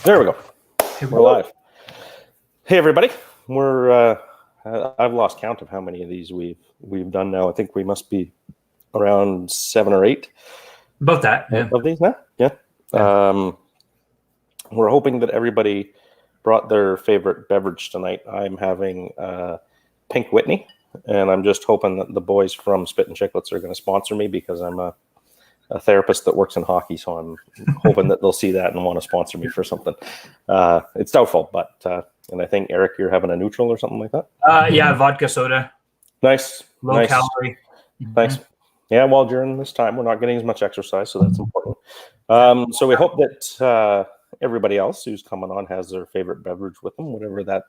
There we go. Hey, We're live. Hey, everybody. We're I've lost count of how many of these we've done now. I think we must be around 7 or 8. About that, yeah. Of these now. Yeah. We're hoping that everybody brought their favorite beverage tonight. I'm having Pink Whitney, and I'm just hoping that the boys from Spit and Chicklets are going to sponsor me because I'm a therapist that works in hockey, so I'm hoping that they'll see that and want to sponsor me for something. It's doubtful, but and I think, Eric, you're having a neutral or something like that? Yeah, vodka soda. Nice. Low calorie. Thanks. Yeah, well, during this time, we're not getting as much exercise, so that's important. So we hope that everybody else who's coming on has their favorite beverage with them, whatever that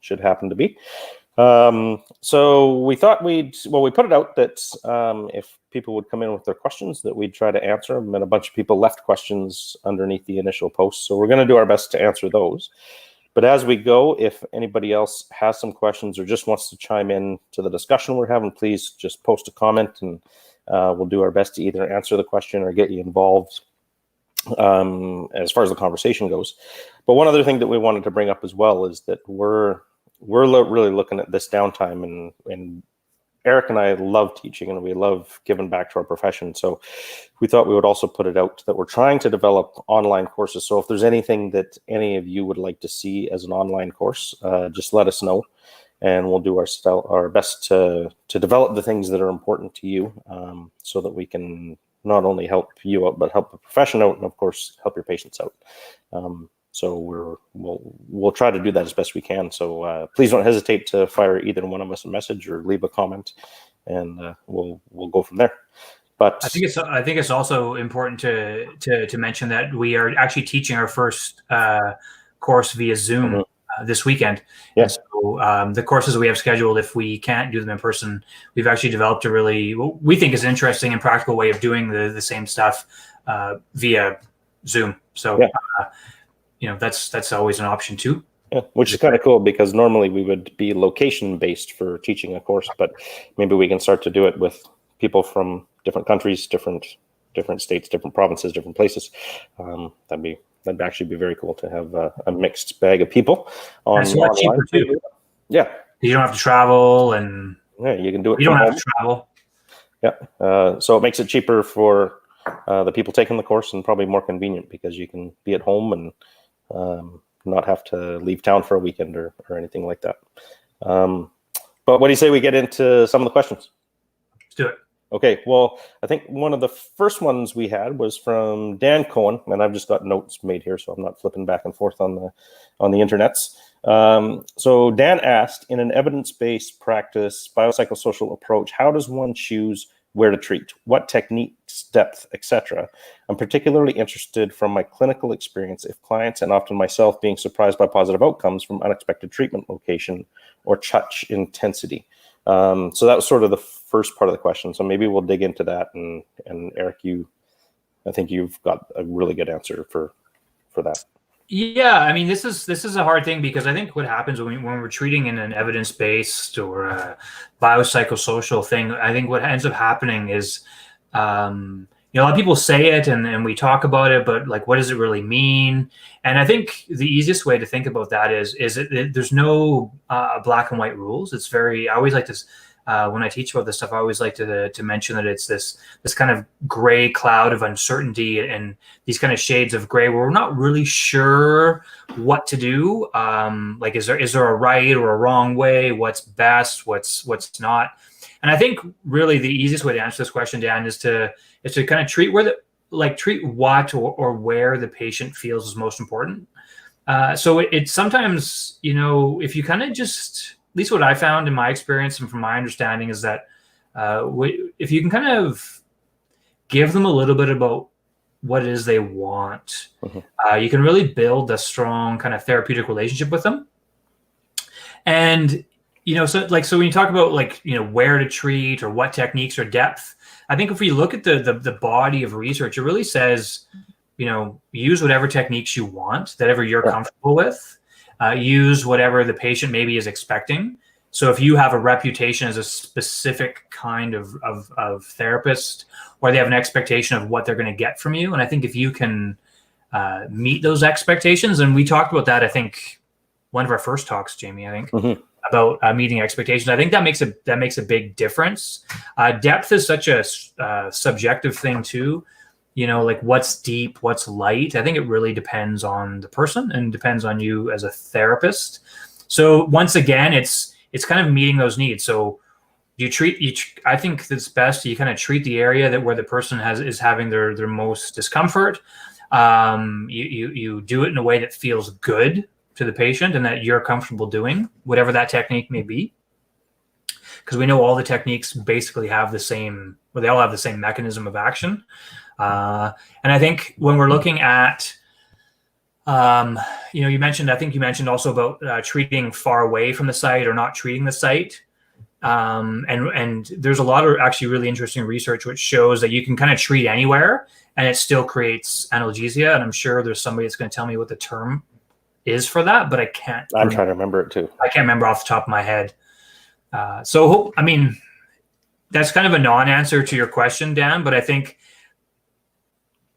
should happen to be. So we thought we put it out that if people would come in with their questions, that we'd try to answer them, and a bunch of people left questions underneath the initial post. So we're going to do our best to answer those. But as we go, if anybody else has some questions or just wants to chime in to the discussion we're having, please just post a comment, and we'll do our best to either answer the question or get you involved as far as the conversation goes. But one other thing that we wanted to bring up as well is that we're really looking at this downtime, and Eric and I love teaching and we love giving back to our profession. So we thought we would also put it out that we're trying to develop online courses. So if there's anything that any of you would like to see as an online course, just let us know, and we'll do our best to develop the things that are important to you, so that we can not only help you out, but help the profession out, and of course, help your patients out. So we'll try to do that as best we can. So please don't hesitate to fire either one of us a message or leave a comment, and we'll go from there. But I think it's also important to mention that we are actually teaching our first course via Zoom this weekend. Yes. So the courses we have scheduled, if we can't do them in person, we've actually developed a really, what we think is an interesting and practical way of doing the same stuff via Zoom. So. Yeah. That's always an option too. Yeah, which is kind of cool, because normally we would be location based for teaching a course, but maybe we can start to do it with people from different countries, different states, different provinces, different places. That'd actually be very cool to have a mixed bag of people on. It's a lot cheaper too. Yeah, you don't have to travel, and you can do it. You don't have to travel. Yeah, so it makes it cheaper for the people taking the course, and probably more convenient because you can be at home and not have to leave town for a weekend or anything like that. But what do you say we get into some of the questions? Let's do it. Okay, well, I think one of the first ones we had was from Dan Cohen, and I've just got notes made here, so I'm not flipping back and forth on the internets. So Dan asked, in an evidence-based practice, biopsychosocial approach, how does one choose where to treat, what techniques, depth, etc.? I'm particularly interested from my clinical experience if clients, and often myself, being surprised by positive outcomes from unexpected treatment location or touch intensity. So that was sort of the first part of the question. So maybe we'll dig into that. And Eric, I think you've got a really good answer for that. Yeah, I mean, this is a hard thing, because I think what happens when we're treating in an evidence-based or a biopsychosocial thing, I think what ends up happening is, a lot of people say it and we talk about it, but like, what does it really mean? And I think the easiest way to think about that is there's no black and white rules. It's I always like this. When I teach about this stuff, I always like to mention that it's this kind of gray cloud of uncertainty and these kind of shades of gray where we're not really sure what to do. Like, is there a right or a wrong way? What's best? What's not? And I think really the easiest way to answer this question, Dan, is to kind of treat what or where the patient feels is most important. So it's sometimes, if you kind of just, at least what I found in my experience and from my understanding, is that if you can kind of give them a little bit about what it is they want, you can really build a strong kind of therapeutic relationship with them. And, so when you talk about where to treat or what techniques or depth, I think if we look at the body of research, it really says, use whatever techniques you want, whatever you're comfortable with. Use whatever the patient maybe is expecting. So if you have a reputation as a specific kind of therapist, or they have an expectation of what they're going to get from you, and I think if you can meet those expectations. And we talked about that, I think, one of our first talks, Jamie, I think, about meeting expectations. I think that makes a big difference. Depth is such a subjective thing too. Like what's deep, what's light. I think it really depends on the person and depends on you as a therapist. So once again, it's kind of meeting those needs. So I think it's best you kind of treat the area where the person is having their most discomfort. You do it in a way that feels good to the patient and that you're comfortable doing, whatever that technique may be. Because we know all the techniques basically have they all have the same mechanism of action. And I think when we're looking at, you mentioned also about treating far away from the site or not treating the site. And there's a lot of actually really interesting research which shows that you can kind of treat anywhere and it still creates analgesia. And I'm sure there's somebody that's going to tell me what the term is for that, but I can't. I'm trying to remember it too. I can't remember off the top of my head. So, I mean, that's kind of a non-answer to your question, Dan, but I think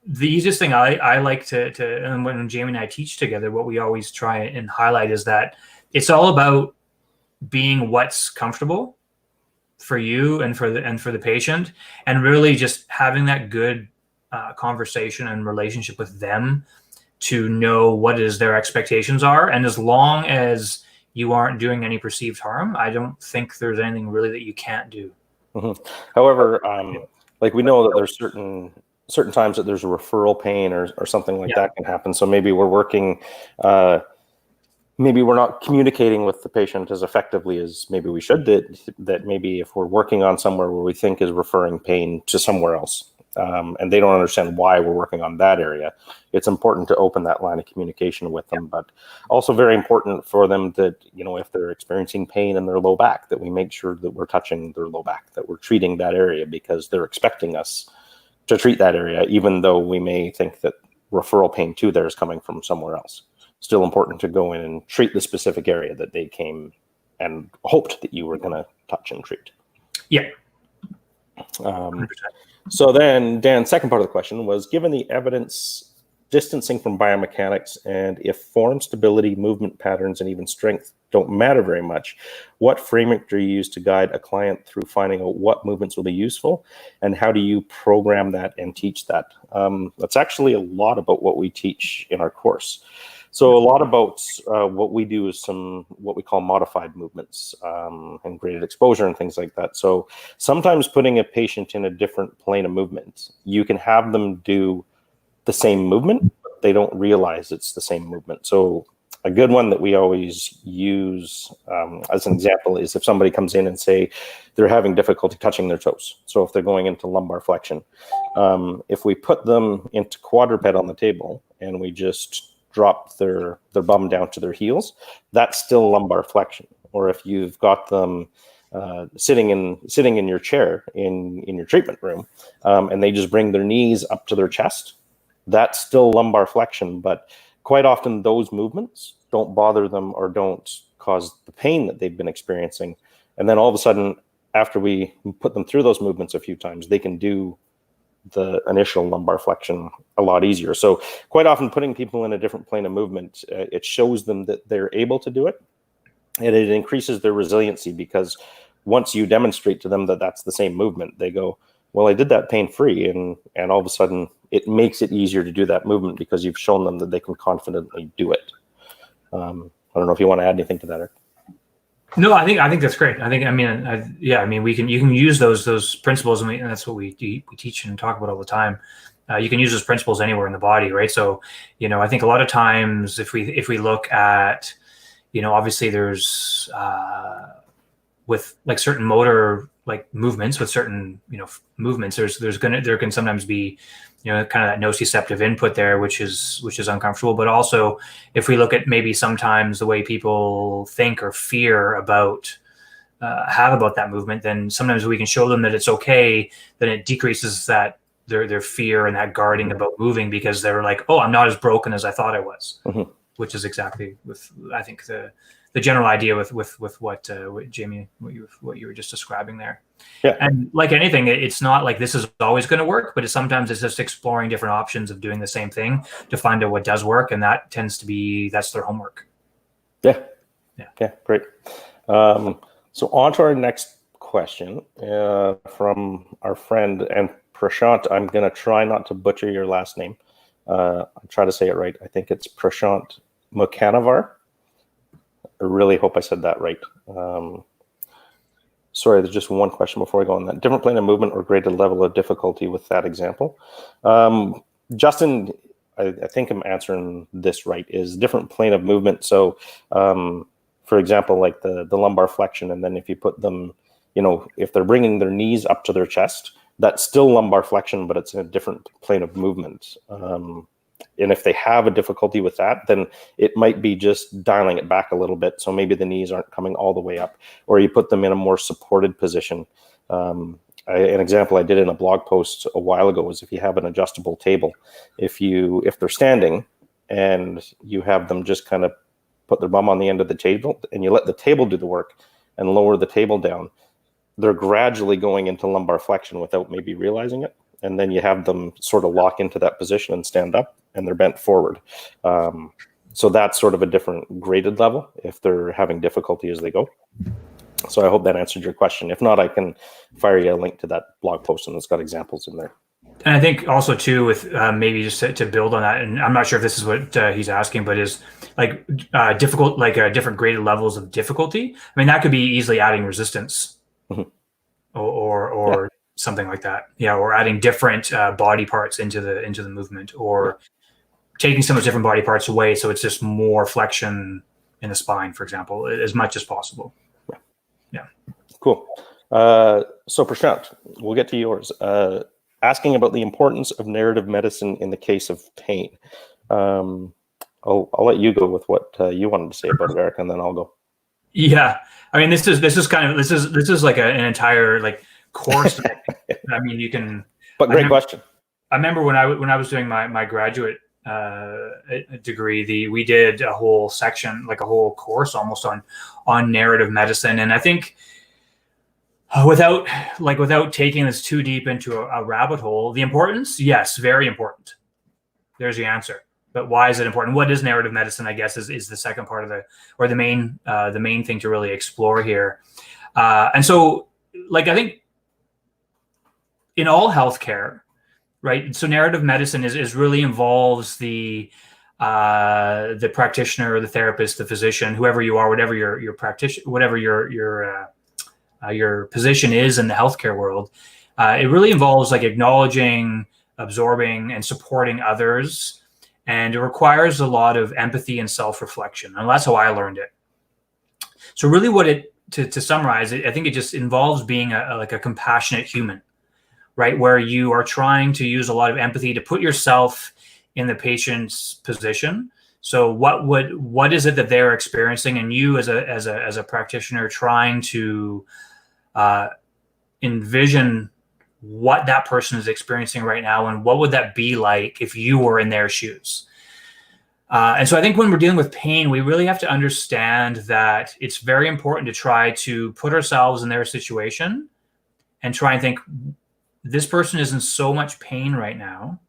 the easiest thing I like to and when Jamie and I teach together, what we always try and highlight is that it's all about being what's comfortable for you and for the patient, and really just having that good conversation and relationship with them to know what is their expectations are. And as long as you aren't doing any perceived harm, I don't think there's anything really that you can't do. However, like we know that there's certain times that there's a referral pain or something like that can happen. So maybe we're working, maybe we're not communicating with the patient as effectively as maybe we should, that maybe if we're working on somewhere where we think is referring pain to somewhere else, and they don't understand why we're working on that area, it's important to open that line of communication with them. But also very important for them that, if they're experiencing pain in their low back, that we make sure that we're touching their low back, that we're treating that area, because they're expecting us to treat that area, even though we may think that referral pain to there is coming from somewhere else. Still important to go in and treat the specific area that they came and hoped that you were going to touch and treat. Yeah. So then, Dan's second part of the question was, given the evidence distancing from biomechanics, and if form, stability, movement patterns, and even strength don't matter very much, what framework do you use to guide a client through finding out what movements will be useful, and how do you program that and teach that? That's actually a lot about what we teach in our course. So a lot about what we do is some what we call modified movements and graded exposure and things like that. So sometimes putting a patient in a different plane of movement, you can have them do the same movement, but they don't realize it's the same movement. So a good one that we always use as an example is if somebody comes in and say they're having difficulty touching their toes. So if they're going into lumbar flexion, if we put them into quadruped on the table and we just drop their bum down to their heels, that's still lumbar flexion. Or if you've got them sitting in your chair in your treatment room, and they just bring their knees up to their chest, that's still lumbar flexion. But quite often those movements don't bother them or don't cause the pain that they've been experiencing. And then all of a sudden, after we put them through those movements a few times, they can do the initial lumbar flexion a lot easier. So quite often putting people in a different plane of movement, it shows them that they're able to do it, and it increases their resiliency, because once you demonstrate to them that that's the same movement, they go, well, I did that pain-free, and all of a sudden it makes it easier to do that movement because you've shown them that they can confidently do it. I don't know if you want to add anything to that, Eric. No, I think that's great. We can use those principles, and that's what we teach and talk about all the time. You can use those principles anywhere in the body, right? So, I think a lot of times if we look at, obviously there's with like certain motor like movements with certain movements, there can sometimes be kind of that nociceptive input there, which is uncomfortable. But also, if we look at maybe sometimes the way people think or fear about have about that movement, then sometimes we can show them that it's okay. Then it decreases that their fear and that guarding about moving, because they're like, oh, I'm not as broken as I thought I was, which is exactly with I think the the general idea with what Jamie, what you were just describing there. Yeah. And like anything, it's not like this is always going to work, but sometimes it's just exploring different options of doing the same thing to find out what does work, and that tends to be that's their homework. Yeah. Great. So on to our next question from our friend, and Prashant. I'm going to try not to butcher your last name. I'll try to say it right. I think it's Prashant Mukanavar. I really hope I said that right. Sorry, there's just one question before we go on that. Different plane of movement or graded level of difficulty with that example. Justin, I think I'm answering this right, is different plane of movement. So, for example, like the lumbar flexion, and then if you put them, if they're bringing their knees up to their chest, that's still lumbar flexion, but it's in a different plane of movement. And if they have a difficulty with that, then it might be just dialing it back a little bit. So maybe the knees aren't coming all the way up, or you put them in a more supported position. An example I did in a blog post a while ago was if you have an adjustable table, if they're standing and you have them just kind of put their bum on the end of the table and you let the table do the work and lower the table down, they're gradually going into lumbar flexion without maybe realizing it. And then you have them sort of lock into that position and stand up, and they're bent forward. So that's sort of a different graded level if they're having difficulty as they go. So I hope that answered your question. If not, I can fire you a link to that blog post, and it's got examples in there. And I think also too, with maybe just to build on that, and I'm not sure if this is what he's asking, but is like difficult, like different graded levels of difficulty. I mean, that could be easily adding resistance, or something like that. Yeah, or adding different body parts into the movement, or taking some of the different body parts away, so it's just more flexion in the spine, for example, as much as possible. Yeah. Cool. So Prashant, we'll get to yours. Asking about the importance of narrative medicine in the case of pain. I'll let you go with what you wanted to say about it, Eric, and then I'll go. Yeah, I mean, this is like an entire like course. I mean, you can. But great question. I remember when I was doing my graduate degree, we did a whole section, like a whole course almost on narrative medicine, and I think without taking this too deep into a rabbit hole, the importance, yes, very important. There's the answer. But why is it important? What is narrative medicine, I guess, is the second part of the main thing to really explore here. And so, like, I think in all healthcare, right? So narrative medicine is really involves the practitioner, the therapist, the physician, whoever you are, whatever your practitioner, whatever your position is in the healthcare world. It really involves like acknowledging, absorbing, and supporting others. And it requires a lot of empathy and self-reflection. And that's how I learned it. So really to summarize it, I think it just involves being a compassionate human, right? Where you are trying to use a lot of empathy to put yourself in the patient's position. So what is it that they're experiencing, and you as a practitioner trying to envision what that person is experiencing right now, and what would that be like if you were in their shoes. And so I think when we're dealing with pain, we really have to understand that it's very important to try to put ourselves in their situation and try and think, this person is in so much pain right now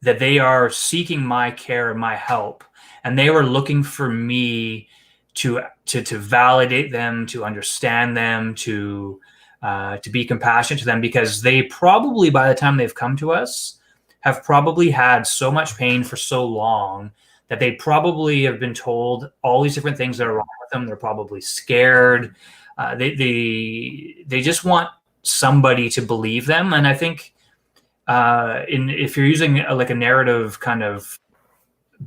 that they are seeking my care and my help, and they were looking for me to validate them, to understand them, to be compassionate to them, because they probably, by the time they've come to us, have probably had so much pain for so long that they probably have been told all these different things that are wrong with them. They're probably scared. They just want somebody to believe them. And I think if you're using like a narrative kind of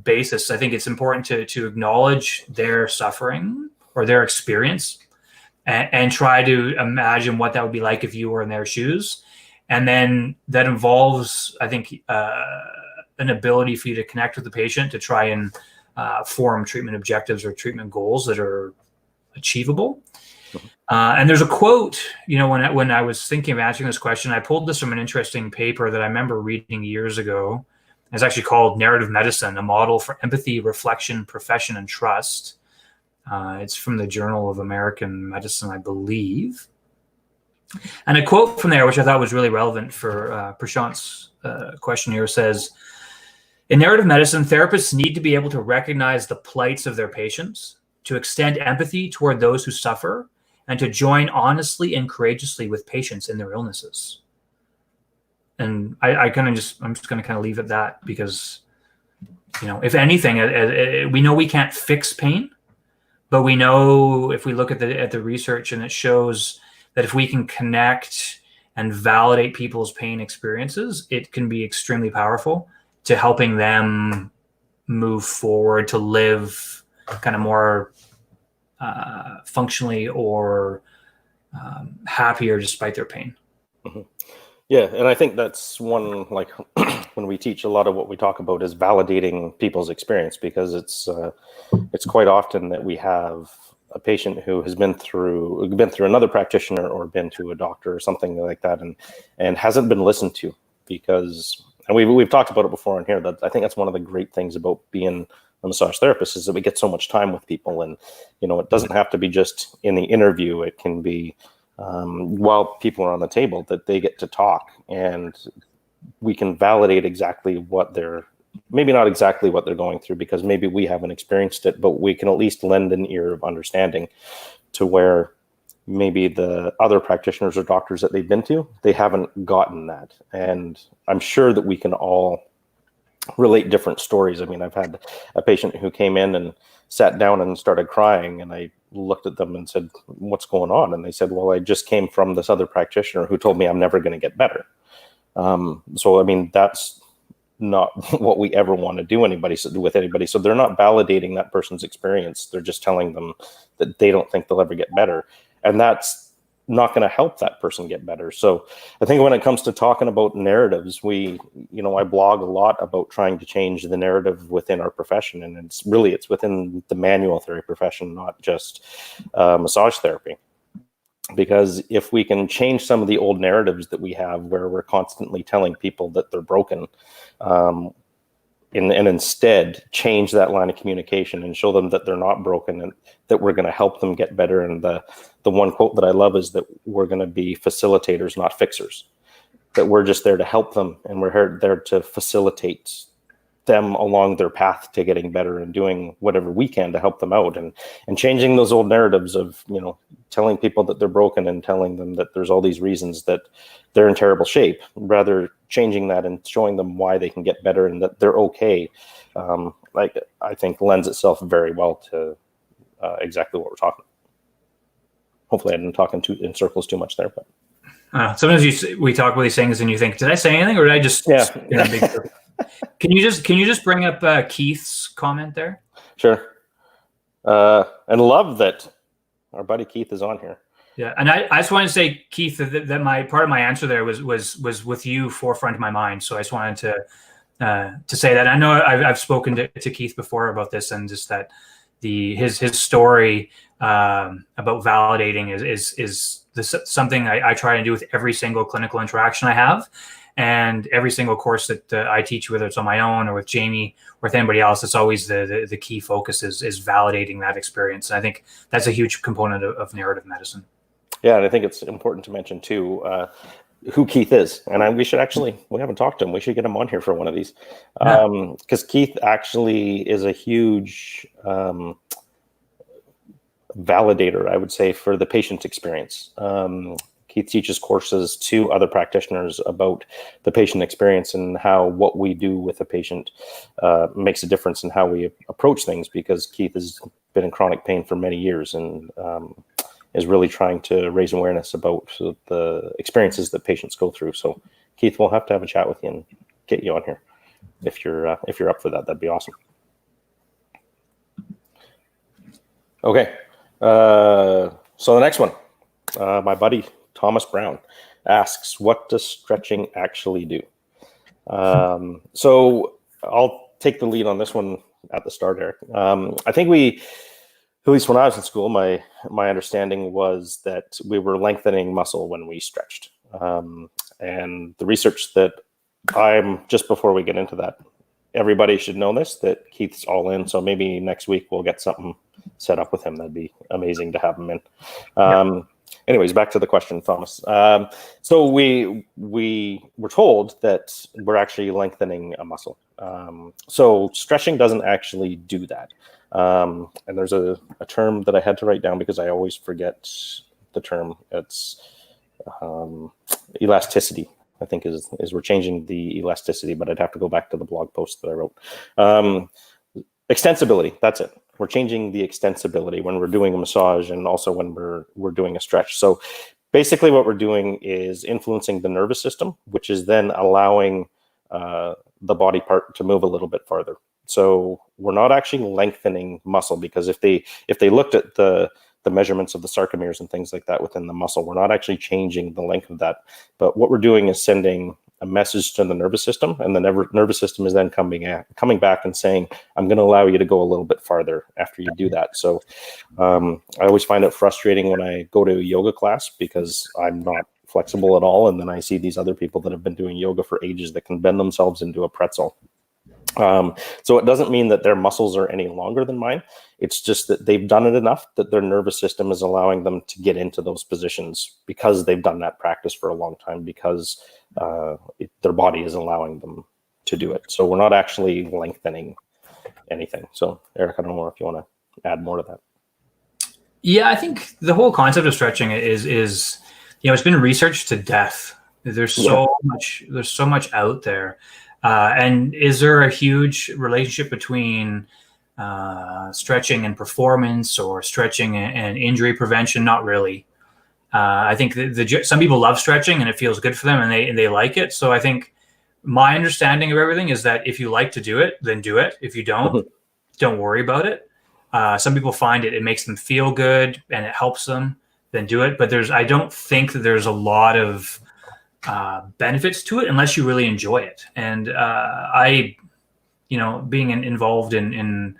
basis, I think it's important to acknowledge their suffering or their experience, and try to imagine what that would be like if you were in their shoes. And then that involves, I think, an ability for you to connect with the patient to try and form treatment objectives or treatment goals that are achievable. And there's a quote, when I was thinking of answering this question, I pulled this from an interesting paper that I remember reading years ago. It's actually called Narrative Medicine, a model for empathy, reflection, profession, and trust. It's from the Journal of American Medicine, I believe. And a quote from there, which I thought was really relevant for Prashant's question here, says, in narrative medicine, therapists need to be able to recognize the plights of their patients, to extend empathy toward those who suffer, and to join honestly and courageously with patients in their illnesses. And I'm just going to kind of leave it at that, because, if anything, we know we can't fix pain, but we know if we look at the research, and it shows that if we can connect and validate people's pain experiences, it can be extremely powerful to helping them move forward to live kind of more functionally or happier despite their pain. Mm-hmm. Yeah, and I think that's one, like, when we teach, a lot of what we talk about is validating people's experience, because it's quite often that we have a patient who has been through another practitioner or been to a doctor or something like that, and hasn't been listened to, because, and we've talked about it before in here, that I think that's one of the great things about being a massage therapist, is that we get so much time with people, and it doesn't have to be just in the interview. It can be while people are on the table, that they get to talk, and we can validate exactly what they're, maybe not exactly what they're going through, because maybe we haven't experienced it, but we can at least lend an ear of understanding to where maybe the other practitioners or doctors that they've been to, they haven't gotten that. And I'm sure that we can all relate different stories. I mean, I've had a patient who came in and sat down and started crying, and I looked at them and said, what's going on? And they said, well, I just came from this other practitioner who told me I'm never going to get better. So, I mean, that's not what we ever want to do with anybody. So they're not validating that person's experience. They're just telling them that they don't think they'll ever get better. And that's not going to help that person get better. So I think when it comes to talking about narratives, I blog a lot about trying to change the narrative within our profession. And it's within the manual therapy profession, not just massage therapy. Because if we can change some of the old narratives that we have, where we're constantly telling people that they're broken, and instead change that line of communication and show them that they're not broken, and that we're going to help them get better. And the one quote that I love is that we're going to be facilitators, not fixers. That we're just there to help them, and we're there to facilitate them along their path to getting better, and doing whatever we can to help them out, and changing those old narratives of, telling people that they're broken and telling them that there's all these reasons that they're in terrible shape, rather changing that and showing them why they can get better and that they're okay. I think lends itself very well to exactly what we're talking about. Hopefully I didn't talk in circles too much there, but sometimes we talk about these things and you think, did I say anything, or did I just Can you just bring up Keith's comment there? Sure. And love that our buddy Keith is on here. Yeah, and I just wanted to say, Keith, that my part of my answer there was with you forefront of my mind. So I just wanted to say that. I know I've spoken to Keith before about this, and just that his story about validating is something I try to do with every single clinical interaction I have. And every single course that I teach, whether it's on my own or with Jamie or with anybody else, it's always the key focus is validating that experience. And I think that's a huge component of narrative medicine. Yeah, and I think it's important to mention too who Keith is. And we haven't talked to him. We should get him on here for one of these, because Keith actually is a huge validator, I would say, for the patient experience. Keith teaches courses to other practitioners about the patient experience and how what we do with a patient makes a difference in how we approach things, because Keith has been in chronic pain for many years and is really trying to raise awareness about the experiences that patients go through. So Keith, we'll have to have a chat with you and get you on here. If you're up for that, that'd be awesome. Okay. So the next one, my buddy Thomas Brown asks, what does stretching actually do? So I'll take the lead on this one at the start, Eric. I think at least when I was in school, my understanding was that we were lengthening muscle when we stretched. And the research that just before we get into that, everybody should know this, that Keith's all in. So maybe next week we'll get something set up with him. That'd be amazing to have him in. Anyways, back to the question, Thomas. So we were told that we're actually lengthening a muscle. So stretching doesn't actually do that. And there's a term that I had to write down because I always forget the term. It's elasticity, I think is we're changing the elasticity, but I'd have to go back to the blog post that I wrote. Extensibility, that's it. We're changing the extensibility when we're doing a massage and also when we're doing a stretch. So basically what we're doing is influencing the nervous system, which is then allowing the body part to move a little bit farther. So we're not actually lengthening muscle, because if they looked at the measurements of the sarcomeres and things like that within the muscle, we're not actually changing the length of that. But what we're doing is sending a message to the nervous system, and the nervous system is then coming back and saying, I'm going to allow you to go a little bit farther after you do that. So I always find it frustrating when I go to a yoga class because I'm not flexible at all. And then I see these other people that have been doing yoga for ages that can bend themselves into a pretzel. So it doesn't mean that their muscles are any longer than mine. It's just that they've done it enough that their nervous system is allowing them to get into those positions because they've done that practice for a long time, because their body is allowing them to do it. So we're not actually lengthening anything. So Eric, I don't know if you want to add more to that. Yeah, I think the whole concept of stretching is it's been researched to death. There's so much out there. And is there a huge relationship between stretching and performance, or stretching and injury prevention? Not really. I think some people love stretching and it feels good for them, and they like it. So I think my understanding of everything is that if you like to do it, then do it. If you don't worry about it. Some people find it makes them feel good and it helps them, then do it. But I don't think that there's a lot of benefits to it unless you really enjoy it. And being involved in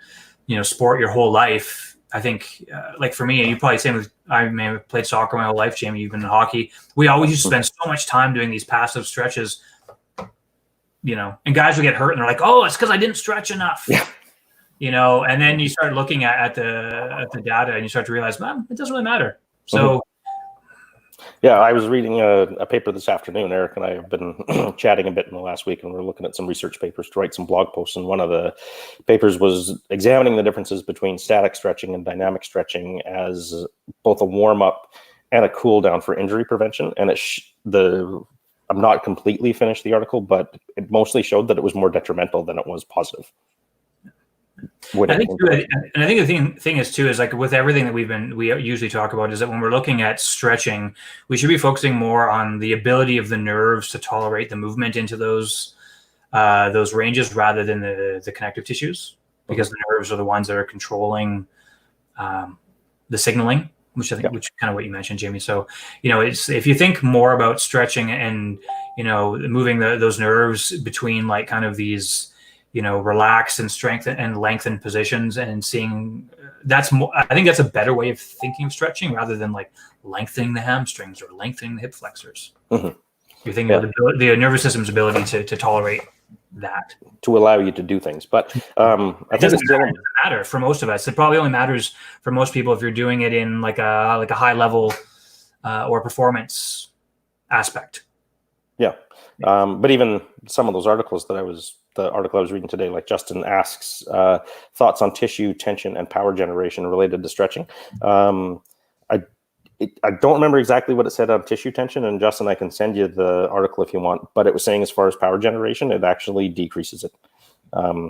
sport your whole life, I think like for me, and you probably same with, I may have played soccer my whole life, Jamie, you've been in hockey. We always used to spend so much time doing these passive stretches, and guys would get hurt and they're like, oh, it's because I didn't stretch enough. And then you start looking at the data and you start to realize, man, it doesn't really matter. So yeah, I was reading a paper this afternoon. Eric and I have been chatting a bit in the last week, and we're looking at some research papers to write some blog posts. And one of the papers was examining the differences between static stretching and dynamic stretching as both a warm-up and a cool-down for injury prevention. And I'm not completely finished the article, but it mostly showed that it was more detrimental than it was positive. I think the thing is too, is like with everything that we usually talk about, is that when we're looking at stretching, we should be focusing more on the ability of the nerves to tolerate the movement into those ranges rather than the connective tissues, because the nerves are the ones that are controlling the signaling, which I think, which is kind of what you mentioned, Jamie. So, it's, if you think more about stretching and, moving those nerves between like kind of these, relaxed and strengthen and lengthen positions, and seeing that's more, I think that's a better way of thinking of stretching rather than like lengthening the hamstrings or lengthening the hip flexors. You're thinking about the nervous system's ability to tolerate that, to allow you to do things. But I think it doesn't matter for most of us. It probably only matters for most people if you're doing it in like a high level or performance aspect. Yeah. But even some of those articles the article I was reading today, like Justin asks thoughts on tissue tension and power generation related to stretching. I don't remember exactly what it said on tissue tension, and Justin, I can send you the article if you want, but it was saying as far as power generation, it actually decreases it.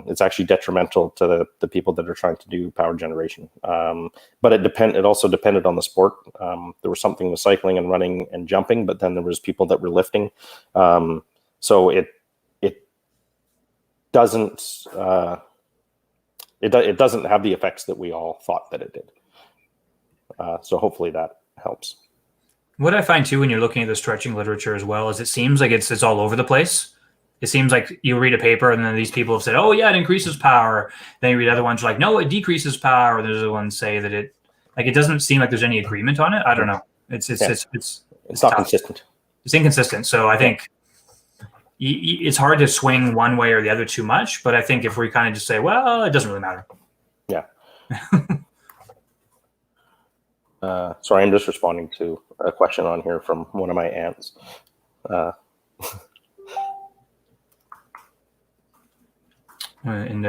It's actually detrimental to the people that are trying to do power generation. But it also depended on the sport. There was something with cycling and running and jumping, but then there was people that were lifting. So it doesn't it doesn't have the effects that we all thought that it did. So hopefully that helps. What I find too when you're looking at the stretching literature as well is it seems like it's all over the place. It seems like you read a paper and then these people have said, oh yeah, it increases power. Then you read other ones like, no, it decreases power. There's other ones say that it doesn't seem like there's any agreement on it. I don't know. It's not consistent. It's inconsistent. So I think it's hard to swing one way or the other too much. But I think if we kind of just say, well, it doesn't really matter. Yeah. Sorry, I'm just responding to a question on here from one of my aunts. And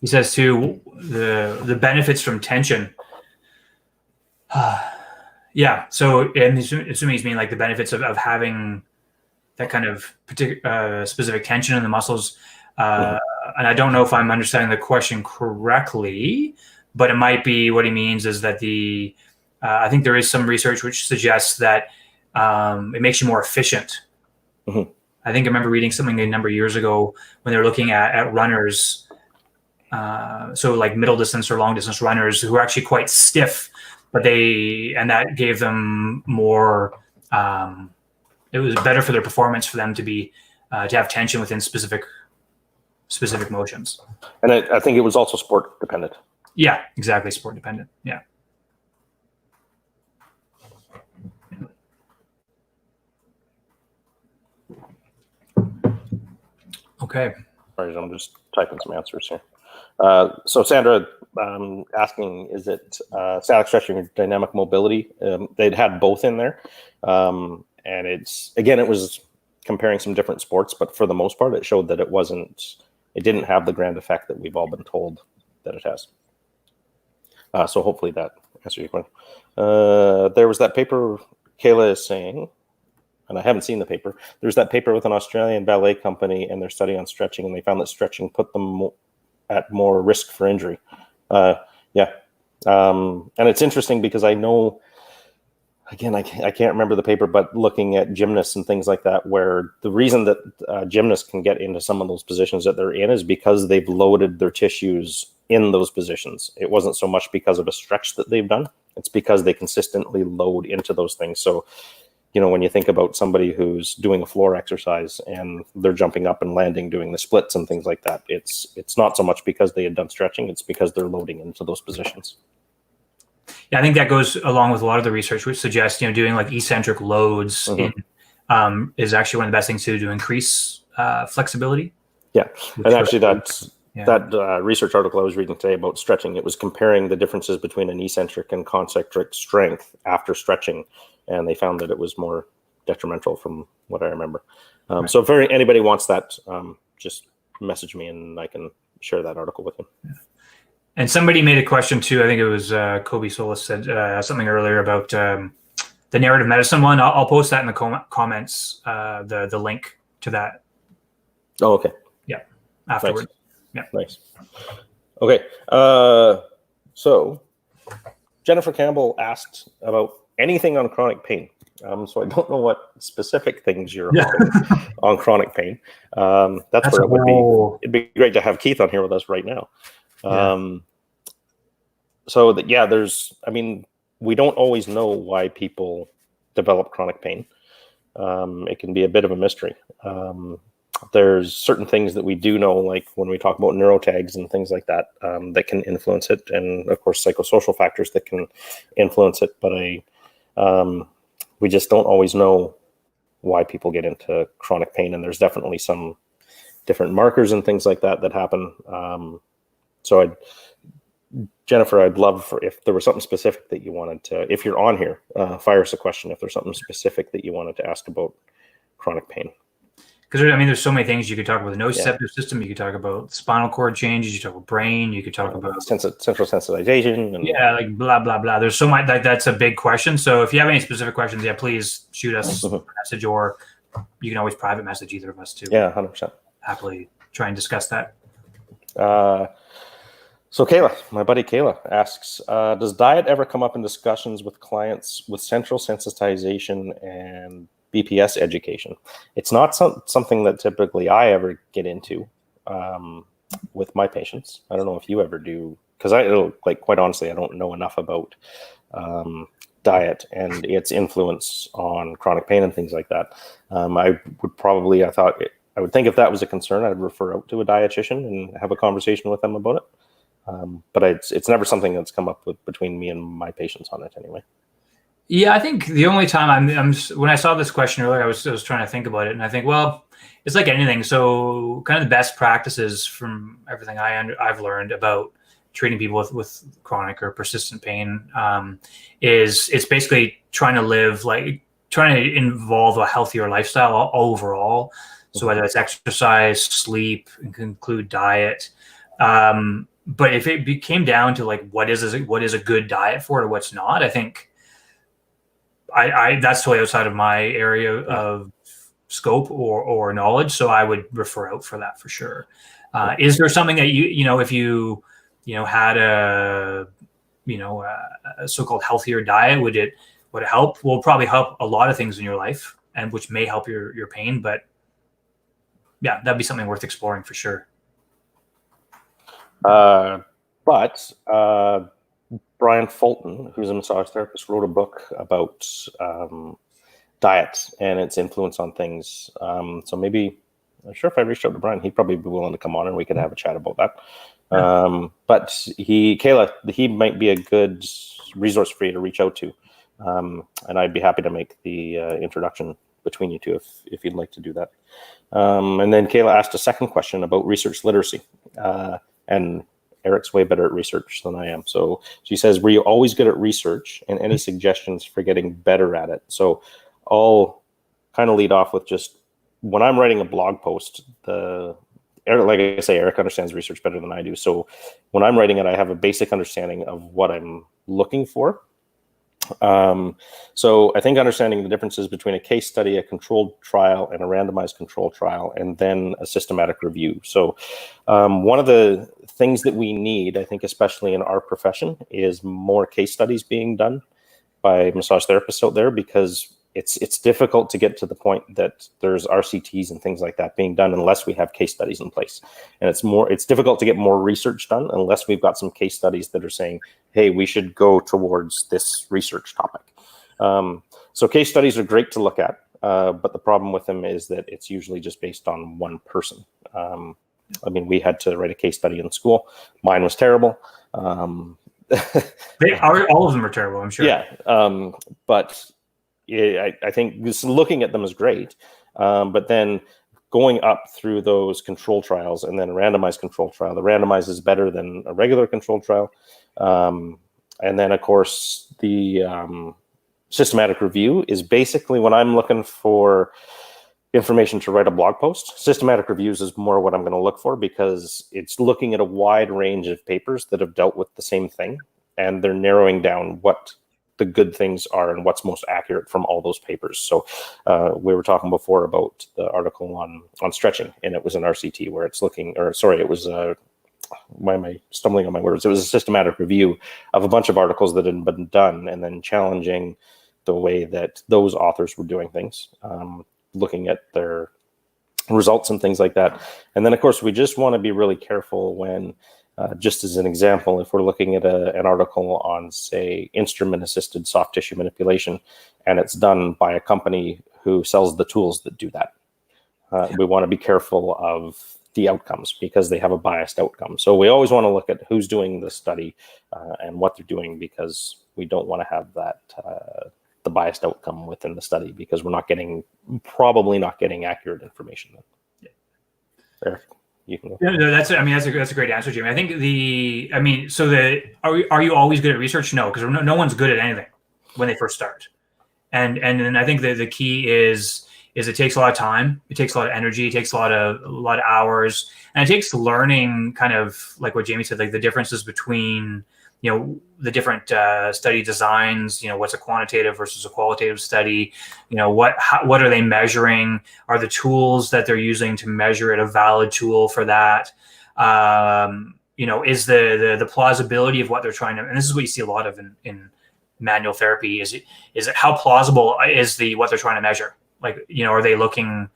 he says too, the benefits from tension. Yeah. So, and assuming he's meaning like the benefits of having that kind of specific tension in the muscles. And I don't know if I'm understanding the question correctly, but it might be what he means is that I think there is some research which suggests that it makes you more efficient. Mm-hmm. I think I remember reading something a number of years ago when they were looking at runners, so like middle distance or long distance runners who are actually quite stiff, but that gave them more. It was better for their performance for them to be to have tension within specific motions. And I think it was also sport dependent. Yeah, exactly, sport dependent. Yeah. Okay. Sorry, I'm just typing some answers here. So Sandra asking, is it static stretching or dynamic mobility? They'd had both in there. And it was comparing some different sports, but for the most part, it showed that it didn't have the grand effect that we've all been told that it has. So hopefully that answers your question. There was that paper Kayla is saying, and I haven't seen the paper. There's that paper with an Australian ballet company and their study on stretching, and they found that stretching put them at more risk for injury. Yeah. And it's interesting because I know, again, I can't remember the paper, but looking at gymnasts and things like that, where the reason that gymnasts can get into some of those positions that they're in is because they've loaded their tissues in those positions. It wasn't so much because of a stretch that they've done. It's because they consistently load into those things. So, when you think about somebody who's doing a floor exercise and they're jumping up and landing, doing the splits and things like that, it's not so much because they had done stretching, it's because they're loading into those positions. Yeah, I think that goes along with a lot of the research, which suggests, doing like eccentric loads is actually one of the best things to increase flexibility. Yeah, and actually that research article I was reading today about stretching, it was comparing the differences between an eccentric and concentric strength after stretching, and they found that it was more detrimental from what I remember. Right. So if anybody wants that, just message me and I can share that article with you. Yeah. And somebody made a question too. I think it was Kobe Solis said something earlier about the narrative medicine one. I'll post that in the comments, the link to that. Oh, okay. Yeah, afterward. Nice. Yeah. Nice. Okay. So Jennifer Campbell asked about anything on chronic pain. So I don't know what specific things you're on chronic pain. That's where it'd be great to have Keith on here with us right now. We don't always know why people develop chronic pain. It can be a bit of a mystery. There's certain things that we do know, like when we talk about neurotags and things like that, that can influence it. And of course, psychosocial factors that can influence it. But we just don't always know why people get into chronic pain. And there's definitely some different markers and things like that happen. Jennifer, I'd love if there was something specific that you wanted to, if you're on here, fire us a question if there's something specific that you wanted to ask about chronic pain. Because there's so many things you could talk about. The nociceptive system, you could talk about spinal cord changes, you could talk about brain, you could talk about central sensitization. And, like blah, blah, blah. There's so much, that's a big question. So if you have any specific questions, please shoot us a message, or you can always private message either of us too. Yeah, 100%. Happily try and discuss that. So Kayla, my buddy Kayla asks, does diet ever come up in discussions with clients with central sensitization and BPS education? It's not something that typically I ever get into with my patients. I don't know if you ever do, because quite honestly, I don't know enough about diet and its influence on chronic pain and things like that. I would think if that was a concern, I'd refer out to a dietitian and have a conversation with them about it. But it's never something that's come up between me and my patients on it anyway. Yeah, I think the only time I'm when I saw this question earlier, I was trying to think about it, and I think, well, it's like anything. So, kind of the best practices from everything I've learned about treating people with chronic or persistent pain is it's basically trying to live like trying to involve a healthier lifestyle overall. So whether it's exercise, sleep, and include diet. But if it came down to like what is a good diet for it or what's not, I think I that's totally outside of my area of scope or knowledge. So I would refer out for that for sure. Is there something that if you had a so-called healthier diet, would it help? Will probably help a lot of things in your life, and which may help your pain. But yeah, that'd be something worth exploring for sure. But Brian Fulton, who's a massage therapist, wrote a book about diet and its influence on things. So maybe, I'm sure if I reached out to Brian, he'd probably be willing to come on and we could have a chat about that. Yeah. But Kayla, he might be a good resource for you to reach out to. And I'd be happy to make the introduction between you two if you'd like to do that. And then Kayla asked a second question about research literacy. And Eric's way better at research than I am. So she says, were you always good at research, and any suggestions for getting better at it? So I'll kind of lead off with just when I'm writing a blog post, like I say, Eric understands research better than I do. So when I'm writing it, I have a basic understanding of what I'm looking for. So I think understanding the differences between a case study, a controlled trial, and a randomized controlled trial, and then a systematic review. So one of the things that we need, I think, especially in our profession, is more case studies being done by massage therapists out there, because it's difficult to get to the point that there's RCTs and things like that being done unless we have case studies in place. And it's difficult to get more research done unless we've got some case studies that are saying, hey, we should go towards this research topic. So case studies are great to look at, but the problem with them is that it's usually just based on one person. I mean, we had to write a case study in school. Mine was terrible. All of them are terrible, I'm sure. Yeah, but I think just looking at them is great, but then going up through those control trials and then a randomized control trial, the randomized is better than a regular control trial. And then, of course, the systematic review is basically when I'm looking for information to write a blog post. Systematic reviews is more what I'm going to look for, because it's looking at a wide range of papers that have dealt with the same thing, and they're narrowing down what the good things are and what's most accurate from all those papers. So we were talking before about the article on stretching, and it was an RCT where it's looking, or sorry, it was why am I stumbling on my words? It was a systematic review of a bunch of articles that had been done, and then challenging the way that those authors were doing things, looking at their results and things like that. And then, of course, we just want to be really careful when, just as an example, if we're looking at an article on, say, instrument-assisted soft tissue manipulation, and it's done by a company who sells the tools that do that, we want to be careful of the outcomes, because they have a biased outcome. So we always want to look at who's doing the study and what they're doing, because we don't want to have that the biased outcome within the study, because we're probably not getting accurate information. Yeah. There, you can go. No, that's a great answer, Jimmy. I think are you always good at research? No, because no one's good at anything when they first start. And then I think that the key is it takes a lot of time, it takes a lot of energy, it takes a lot of hours, and it takes learning, kind of like what Jamie said, like the differences between the different study designs. What's a quantitative versus a qualitative study? What are they measuring? Are the tools that they're using to measure it a valid tool for that? Is the plausibility of what they're trying to, and this is what you see a lot of in manual therapy, is it how plausible is what they're trying to measure? Like, are they looking,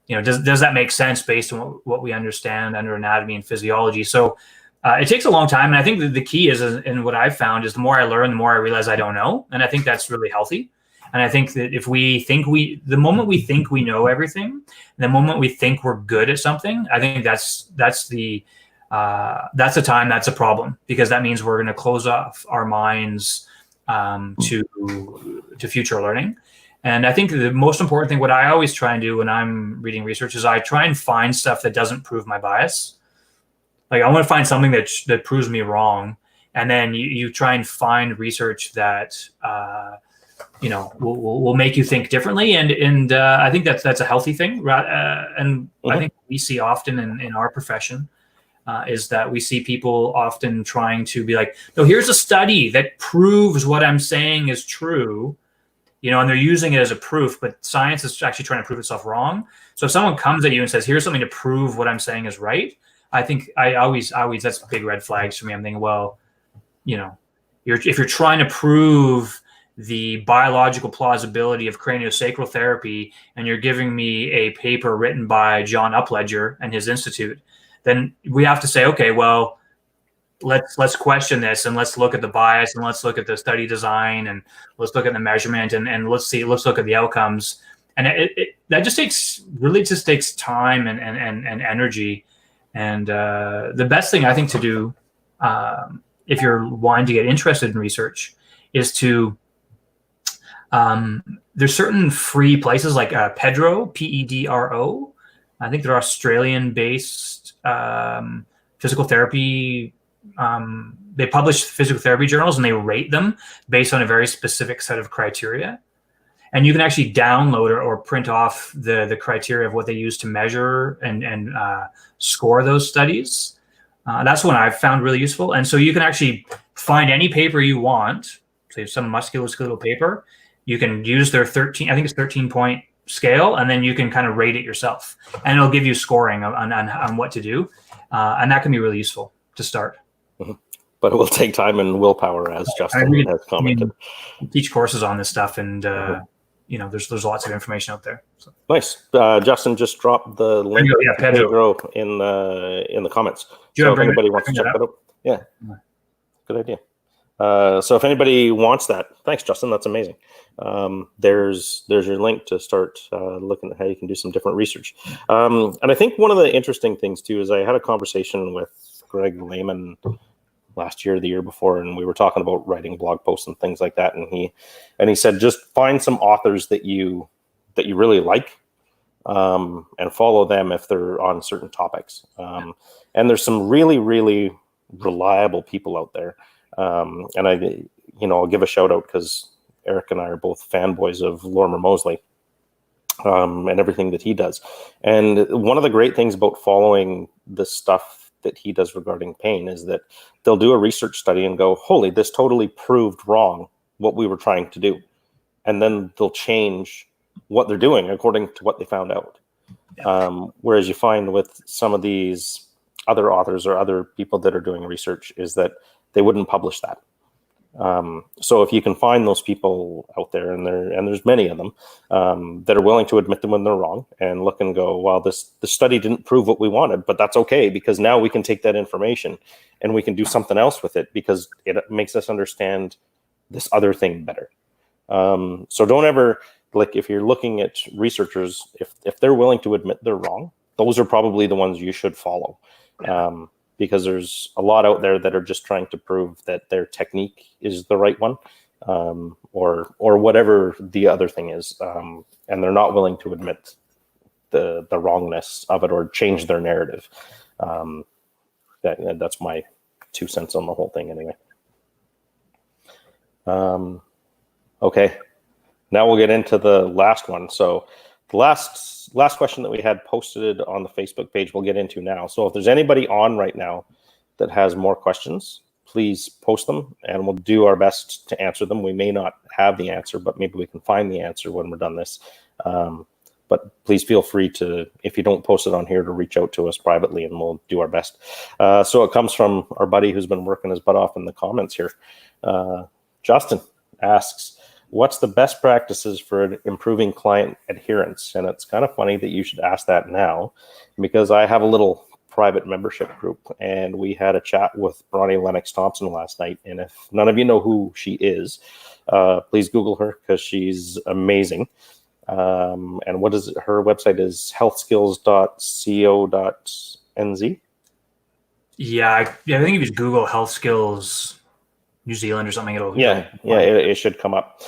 does that make sense based on what we understand under anatomy and physiology? So it takes a long time. And I think the key is, and what I've found is, the more I learn, the more I realize I don't know. And I think that's really healthy. And I think that if the moment we think we know everything, the moment we think we're good at something, I think that's the time that's a problem, because that means we're going to close off our minds to future learning. And I think the most important thing, what I always try and do when I'm reading research, is I try and find stuff that doesn't prove my bias. Like I want to find something that proves me wrong, and then you try and find research that will make you think differently, and I think that's a healthy thing. And I think we see often in our profession is that we see people often trying to be like, no, here's a study that proves what I'm saying is true, and they're using it as a proof, but science is actually trying to prove itself wrong. So if someone comes at you and says, here's something to prove what I'm saying is right, I think I always that's big red flags for me. I'm thinking, well, if you're trying to prove the biological plausibility of craniosacral therapy and you're giving me a paper written by John Upledger and his institute, then we have to say, okay, well, let's question this, and let's look at the bias, and let's look at the study design, and let's look at the measurement, and let's look at the outcomes. And that just takes time and energy. And the best thing I think to do if you're wanting to get interested in research is to there's certain free places like Pedro, Pedro. I think they're Australian-based physical therapy. They publish physical therapy journals and they rate them based on a very specific set of criteria. And you can actually download or print off the criteria of what they use to measure and score those studies. That's one I've found really useful. And so you can actually find any paper you want, say some musculoskeletal paper. You can use their 13-point scale, and then you can kind of rate it yourself. And it'll give you scoring on what to do. And that can be really useful to start. Mm-hmm. But it will take time and willpower, as Justin has commented. Teach courses on this stuff, and there's lots of information out there. So. Nice. Justin just dropped the link to Pedro in the comments. So if anybody wants to check that out, yeah, good idea. So if anybody wants that, thanks, Justin. That's amazing. There's your link to start looking at how you can do some different research. And I think one of the interesting things too is I had a conversation with Greg Lehman last year, the year before, and we were talking about writing blog posts and things like that. And he said, just find some authors that you really like, and follow them if they're on certain topics. And there's some really, really reliable people out there. And I'll give a shout out because Eric and I are both fanboys of Lorimer Moseley, and everything that he does. And one of the great things about following the stuff that he does regarding pain is that they'll do a research study and go, holy, this totally proved wrong what we were trying to do. And then they'll change what they're doing according to what they found out. Whereas you find with some of these other authors or other people that are doing research is that they wouldn't publish that. So if you can find those people out there, and there's many of them that are willing to admit them when they're wrong and look and go, well, the study didn't prove what we wanted, but that's okay, because now we can take that information and we can do something else with it because it makes us understand this other thing better. So don't ever, like, if you're looking at researchers, if they're willing to admit they're wrong, those are probably the ones you should follow. Because there's a lot out there that are just trying to prove that their technique is the right one, or whatever the other thing is, and they're not willing to admit the wrongness of it or change their narrative. That's my 2 cents on the whole thing, anyway. Okay, now we'll get into the last one. So the last question that we had posted on the Facebook page, we'll get into now. So if there's anybody on right now that has more questions, please post them and we'll do our best to answer them. We may not have the answer, but maybe we can find the answer when we're done this. But please feel free to, if you don't post it on here, to reach out to us privately and we'll do our best. So it comes from our buddy who's been working his butt off in the comments here. Justin asks, what's the best practices for improving client adherence? And it's kind of funny that you should ask that now, because I have a little private membership group and we had a chat with Bronnie Lennox Thompson last night. And if none of you know who she is, please Google her because she's amazing. And what is it? Her website is healthskills.co.nz. Yeah, I think if you Google health skills New Zealand or something. It should come up.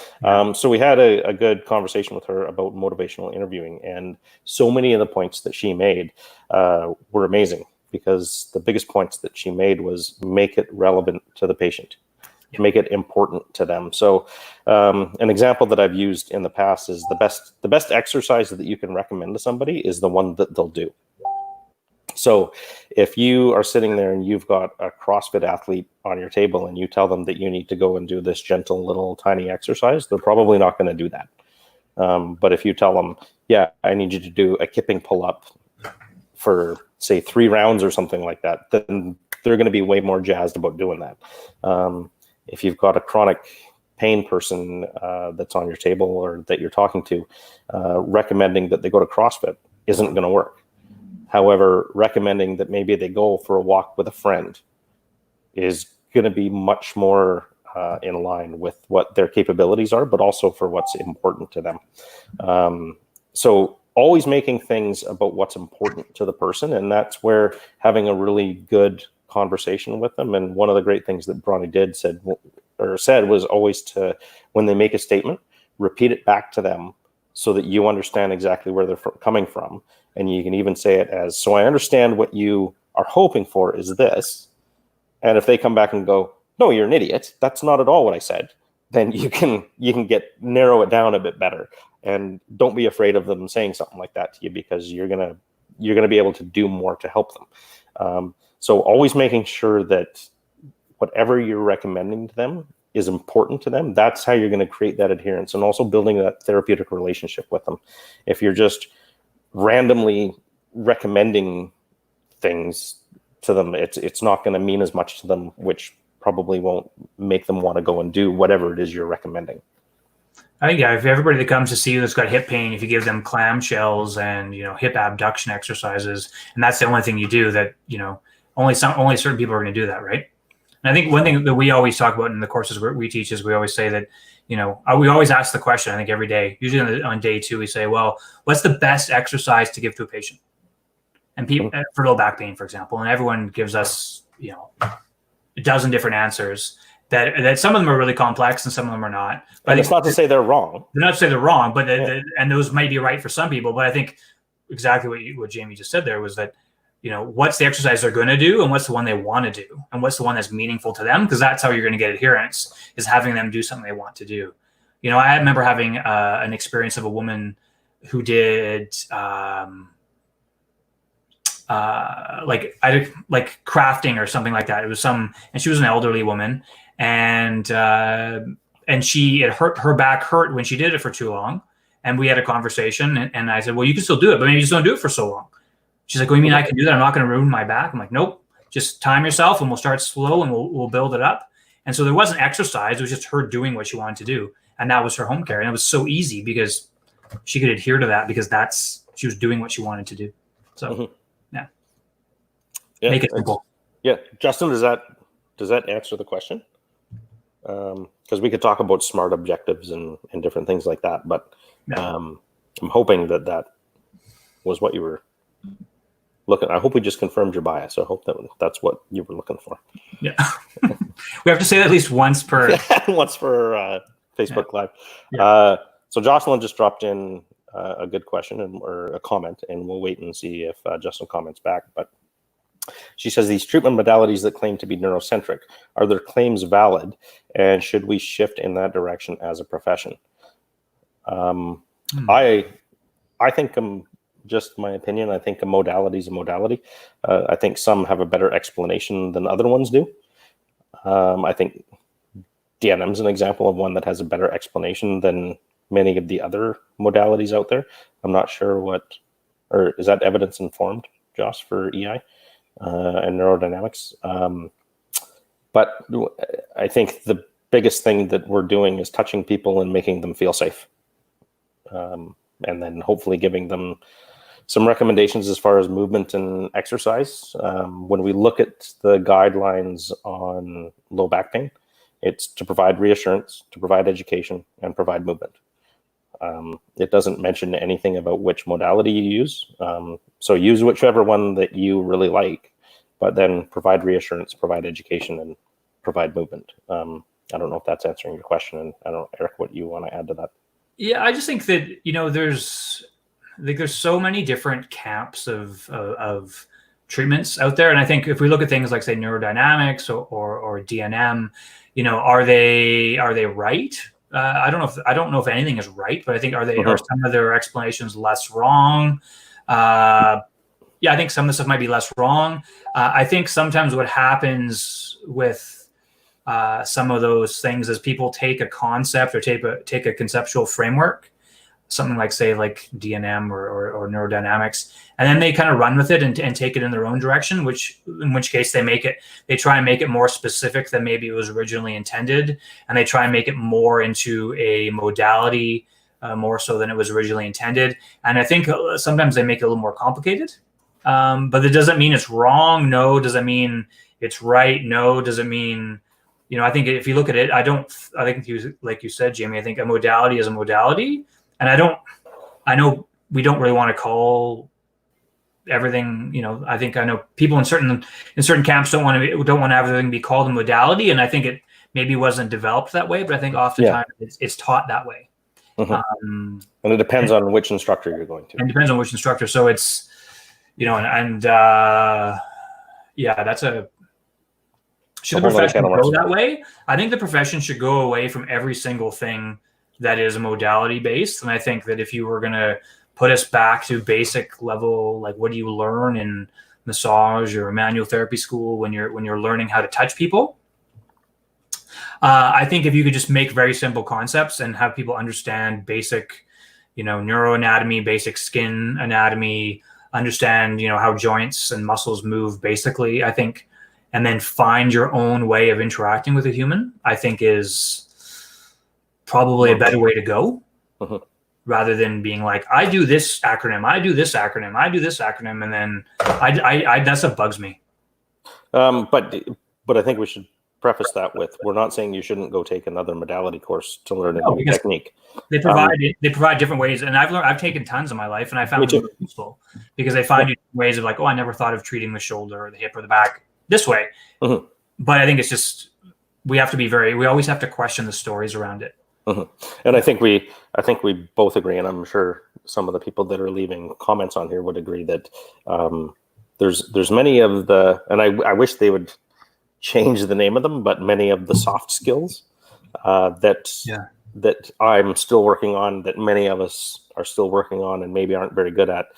So we had a good conversation with her about motivational interviewing, and so many of the points that she made were amazing, because the biggest points that she made was make it relevant to the patient, make it important to them. So an example that I've used in the past is the best exercise that you can recommend to somebody is the one that they'll do. So if you are sitting there and you've got a CrossFit athlete on your table and you tell them that you need to go and do this gentle little tiny exercise, they're probably not going to do that. But if you tell them, yeah, I need you to do a kipping pull-up for, say, 3 rounds or something like that, then they're going to be way more jazzed about doing that. If you've got a chronic pain person that's on your table or that you're talking to, recommending that they go to CrossFit isn't going to work. However, recommending that maybe they go for a walk with a friend is going to be much more in line with what their capabilities are, but also for what's important to them. So always making things about what's important to the person, and that's where having a really good conversation with them. And one of the great things that Bronnie said was always to, when they make a statement, repeat it back to them so that you understand exactly where they're coming from. And you can even say it as, so I understand what you are hoping for is this. And if they come back and go, no, you're an idiot, that's not at all what I said, then you can narrow it down a bit better. And don't be afraid of them saying something like that to you, because you're gonna be able to do more to help them. So always making sure that whatever you're recommending to them is important to them. That's how you're going to create that adherence, and also building that therapeutic relationship with them. If you're just randomly recommending things to them, it's not going to mean as much to them, which probably won't make them want to go and do whatever it is you're recommending. I think, if everybody that comes to see you that's got hip pain, if you give them clamshells and hip abduction exercises, and that's the only thing you do, that only certain people are going to do that, right? And I think one thing that we always talk about in the courses we teach is we always say that, we always ask the question, I think every day, usually on day 2, we say, well, what's the best exercise to give to a patient? And people for low back pain, for example, and everyone gives us, a dozen different answers that some of them are really complex and some of them are not. But it's not to say they're wrong. They're not to say they're wrong, but and those might be right for some people. But I think exactly what Jamie just said there was that, what's the exercise they're going to do, and what's the one they want to do, and what's the one that's meaningful to them, because that's how you're going to get adherence, is having them do something they want to do. I remember having an experience of a woman who did like crafting or something like that. It was and she was an elderly woman, and she her back hurt when she did it for too long, and we had a conversation, and I said, well, you can still do it, but maybe just don't do it for so long. She's like, what do you mean I can do that? I'm not going to ruin my back. I'm like, nope, just time yourself, and we'll start slow, and we'll build it up. And so there wasn't exercise. It was just her doing what she wanted to do. And that was her home care. And it was so easy because she could adhere to that, because she was doing what she wanted to do. So yeah, make it simple. Yeah. Justin, does that answer the question? Because we could talk about SMART objectives and different things like that, but I'm hoping that was what you were looking. I hope we just confirmed your bias. I hope that's what you were looking for. Yeah. We have to say that at least once per Facebook Live. Yeah. So Jocelyn just dropped in a good question or a comment, and we'll wait and see if Justin comments back. But she says, these treatment modalities that claim to be neurocentric, are their claims valid, and should we shift in that direction as a profession? I think, just my opinion, I think a modality is a modality. I think some have a better explanation than other ones do. I think DNM is an example of one that has a better explanation than many of the other modalities out there. I'm not sure or is that evidence informed, Josh, for EI and neurodynamics? But I think the biggest thing that we're doing is touching people and making them feel safe. And then hopefully giving them some recommendations as far as movement and exercise. When we look at the guidelines on low back pain, it's to provide reassurance, to provide education, and provide movement. It doesn't mention anything about which modality you use. So use whichever one that you really like, but then provide reassurance, provide education, and provide movement. I don't know if that's answering your question, and I don't know, Eric, what you want to add to that. Yeah, I just think that there's so many different camps of treatments out there, and I think if we look at things like say neurodynamics or DNM, are they right? I don't know if anything is right, but I think are some of their explanations less wrong? Yeah, I think some of the stuff might be less wrong. I think sometimes what happens with some of those things is people take a concept or take a conceptual framework, something like say like DNM or neurodynamics, and then they kind of run with it and take it in their own direction, in which case they try and make it more specific than maybe it was originally intended, and they try and make it more into a modality more so than it was originally intended. And I think sometimes they make it a little more complicated, but it doesn't mean it's wrong. No. Does it mean it's right? No. Does it mean, I think if you look at it, I think like you said, Jamie, I think a modality is a modality. And I know we don't really want to call everything, I know people in certain camps don't want everything be called a modality. And I think it maybe wasn't developed that way, but I think oftentimes it's taught that way. And it depends on which instructor you're going to. And it depends on which instructor. So it's, that's should the profession go that way? I think the profession should go away from every single thing that is modality based. And I think that if you were going to put us back to basic level, like what do you learn in massage or manual therapy school when you're learning how to touch people? I think if you could just make very simple concepts and have people understand basic, neuroanatomy, basic skin anatomy, understand, how joints and muscles move basically, I think, and then find your own way of interacting with a human, I think is probably a better way to go, rather than being like, I do this acronym, I do this acronym, I do this acronym, and then I that's what bugs me. But I think we should preface that with, we're not saying you shouldn't go take another modality course to learn a new technique. They provide different ways, and I've taken tons in my life, and I found them useful because they find ways of like, I never thought of treating the shoulder or the hip or the back this way. But I think it's just we always have to question the stories around it. And I think we both agree, and I'm sure some of the people that are leaving comments on here would agree that there's many of the, and I wish they would change the name of them, but many of the soft skills that I'm still working on, that many of us are still working on and maybe aren't very good at,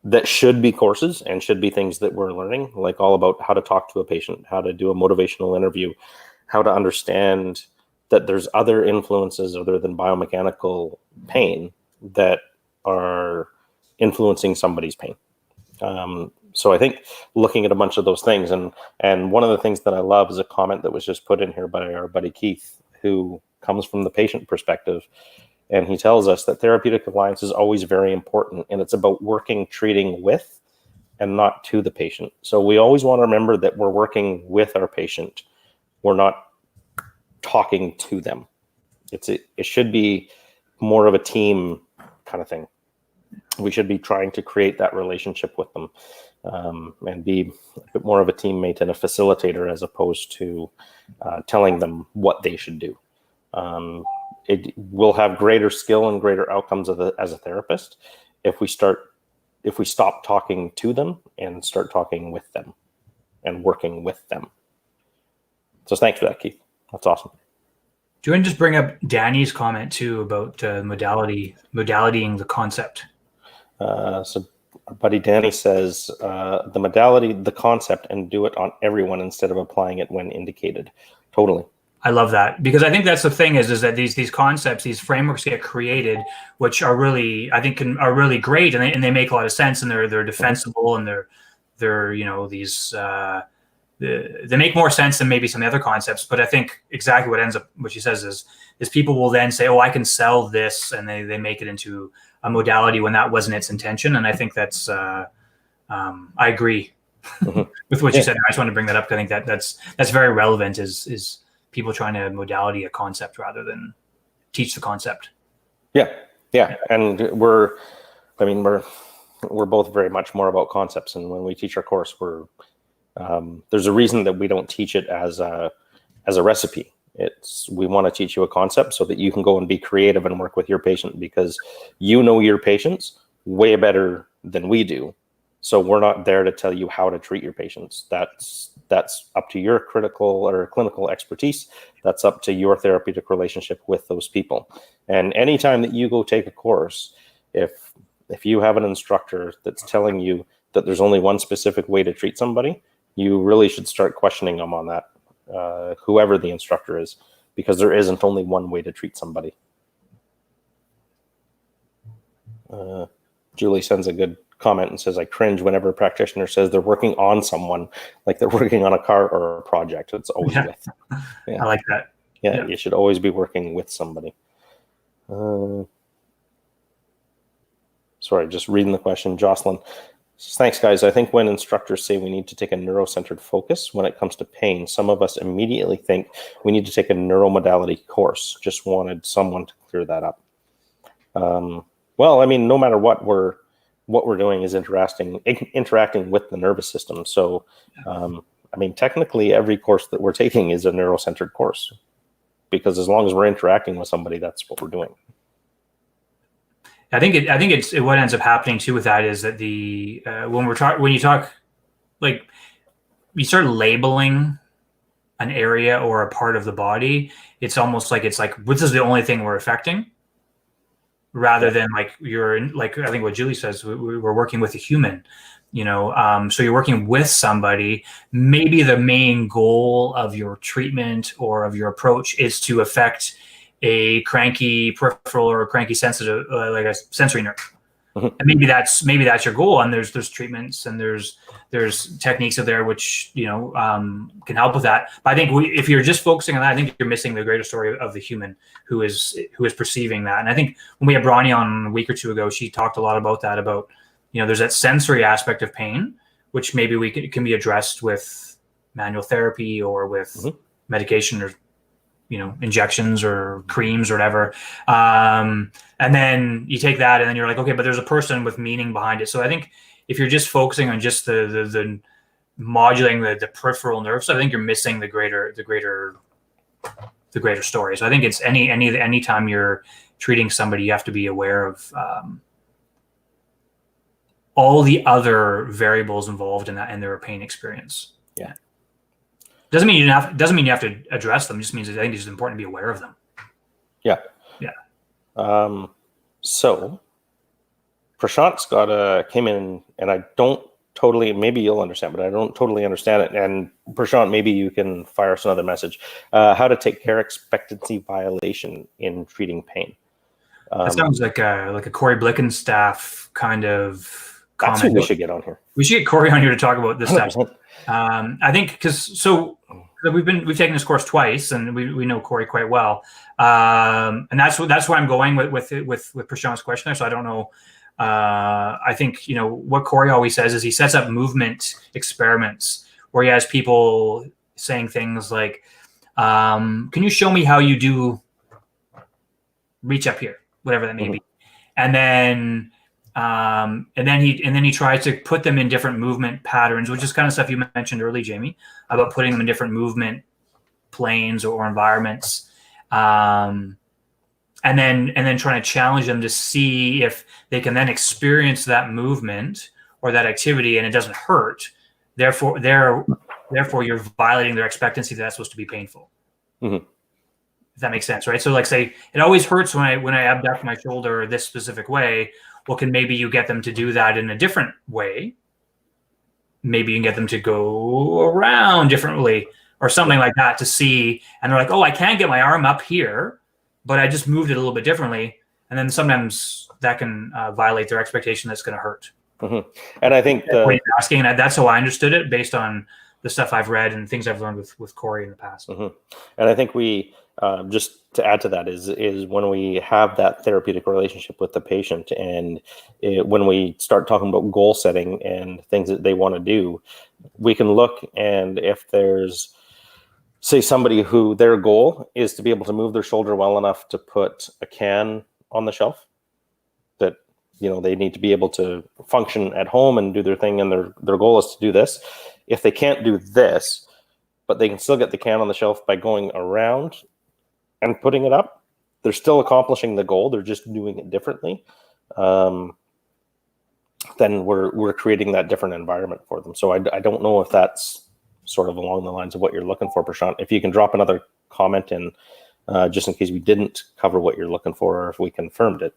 that should be courses and should be things that we're learning, like all about how to talk to a patient, how to do a motivational interview, how to understand that there's other influences other than biomechanical pain that are influencing somebody's pain. So I think looking at a bunch of those things, and one of the things that I love is a comment that was just put in here by our buddy Keith, who comes from the patient perspective. And he tells us that therapeutic alliance is always very important, and it's about treating with and not to the patient. So we always want to remember that we're working with our patient. We're not talking to them. It should be more of a team kind of thing. We should be trying to create that relationship with them, and be a bit more of a teammate and a facilitator, as opposed to telling them what they should do. It will have greater skill and greater outcomes as a therapist if we stop talking to them and start talking with them and working with them. So thanks for that, Keith. That's awesome. Do you want to just bring up Danny's comment too about modalitying the concept? So our buddy Danny says the modality, the concept, and do it on everyone instead of applying it when indicated. Totally. I love that, because I think that's the thing is that these concepts, these frameworks get created, which are really, I think, are really great, and they make a lot of sense, and they're defensible, and they're these they make more sense than maybe some other concepts. But I think exactly what she says is people will then say, oh, I can sell this, and they make it into a modality when that wasn't its intention. And I think that's I agree with what you said. I just want to bring that up, because I think that's very relevant. Is people trying to modality a concept rather than teach the concept. Yeah. And we're both very much more about concepts. And when we teach our course, we're There's a reason that we don't teach it as a recipe. We want to teach you a concept so that you can go and be creative and work with your patient, because you know your patients way better than we do. So we're not there to tell you how to treat your patients. That's up to your critical or clinical expertise. That's up to your therapeutic relationship with those people. And anytime that you go take a course, if you have an instructor that's telling you that there's only one specific way to treat somebody, you really should start questioning them on that, whoever the instructor is, because there isn't only one way to treat somebody. Julie sends a good comment and says, I cringe whenever a practitioner says they're working on someone, like they're working on a car or a project. It's always with. Yeah. I like that. Yeah, you should always be working with somebody. Sorry, just reading the question. Jocelyn, thanks, guys. I think when instructors say we need to take a neurocentered focus when it comes to pain, some of us immediately think we need to take a neuromodality course. Just wanted someone to clear that up. Well, I mean, no matter what we're doing is interacting with the nervous system. So, I mean, technically every course that we're taking is a neurocentered course, because as long as we're interacting with somebody, that's what we're doing. I think it's what ends up happening too with that is that when you talk, like, you start labeling an area or a part of the body, it's almost like this is the only thing we're affecting, rather than like I think what Julie says, we're working with a human, so you're working with somebody. Maybe the main goal of your treatment or of your approach is to affect a cranky peripheral or a cranky sensitive, like a sensory nerve. And maybe that's your goal. And there's treatments and there's techniques out there which can help with that. But I think if you're just focusing on that, I think you're missing the greater story of the human who is perceiving that. And I think when we had Bronnie on a week or two ago, she talked a lot about that. About there's that sensory aspect of pain, which maybe can be addressed with manual therapy or with medication or injections or creams or whatever. And then you take that and then you're like, okay, but there's a person with meaning behind it. So I think if you're just focusing on just the modulating the peripheral nerves, I think you're missing the greater story. So I think it's any time you're treating somebody, you have to be aware of all the other variables involved in that and their pain experience. Yeah. Doesn't mean you have to address them. It just means I think it's just important to be aware of them. Yeah. Yeah. So Prashant came in, and I don't totally, maybe you'll understand, but I don't totally understand it. And Prashant, maybe you can fire us another message. How to take care expectancy violation in treating pain. That sounds like a Corey Blickenstaff kind of comment. That's who we should get on here. We should get Corey on here to talk about this stuff. I think we've taken this course twice, and we know Corey quite well, and that's where I'm going with Prashant's question there. So I don't know. I think what Corey always says is he sets up movement experiments where he has people saying things like, "Can you show me how you do reach up here, whatever that may be," and then he tries to put them in different movement patterns, which is kind of stuff you mentioned early, Jamie, about putting them in different movement planes or environments, and then trying to challenge them to see if they can then experience that movement or that activity and it doesn't hurt. Therefore, you're violating their expectancy that that's supposed to be painful. If that makes sense, right? So, like, say it always hurts when I abduct my shoulder this specific way. Well, can maybe you get them to do that in a different way? Maybe you can get them to go around differently or something like that to see. And they're like, oh, I can't get my arm up here, but I just moved it a little bit differently. And then sometimes that can violate their expectation that's going to hurt. And I think what you're asking, and that's how I understood it based on the stuff I've read and things I've learned with Corey in the past. And I think we, just to add to that, is when we have that therapeutic relationship with the patient, and when we start talking about goal setting and things that they want to do, we can look, and if there's, say, somebody who their goal is to be able to move their shoulder well enough to put a can on the shelf, that they need to be able to function at home and do their thing, and their goal is to do this. if they can't do this, but they can still get the can on the shelf by going around and putting it up, they're still accomplishing the goal. They're just doing it differently. Then we're creating that different environment for them. So I don't know if that's sort of along the lines of what you're looking for, Prashant. If you can drop another comment in, just in case we didn't cover what you're looking for, or if we confirmed it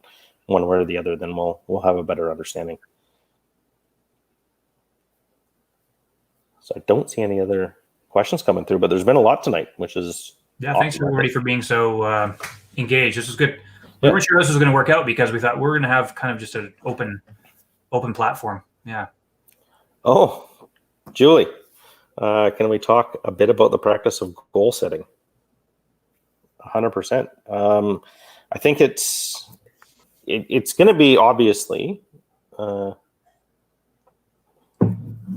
one way or the other, then we'll have a better understanding. So I don't see any other questions coming through, but there's been a lot tonight, which is thanks everybody for being so engaged. This was good. We weren't sure this was going to work out because we thought we were going to have kind of just an open platform. Yeah. Oh, Julie, can we talk a bit about the practice of goal setting? 100%. I think it's going to be obviously.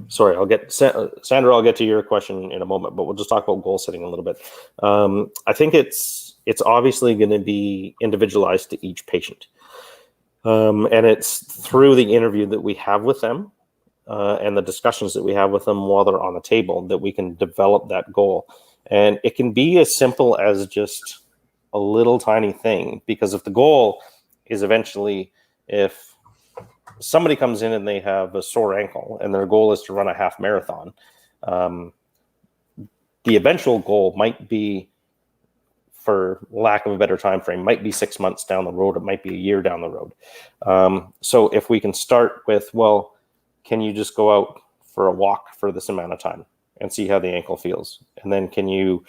Sorry, I'll get Sandra. I'll get to your question in a moment, but we'll just talk about goal setting a little bit. I think it's obviously going to be individualized to each patient, and it's through the interview that we have with them and the discussions that we have with them while they're on the table that we can develop that goal. And it can be as simple as just a little tiny thing, because if the goal is eventually, if somebody comes in and they have a sore ankle and their goal is to run a half marathon, the eventual goal might be, for lack of a better time frame, might be 6 months down the road. It might be a year down the road. So if we can start with, well, can you just go out for a walk for this amount of time and see how the ankle feels? And then can you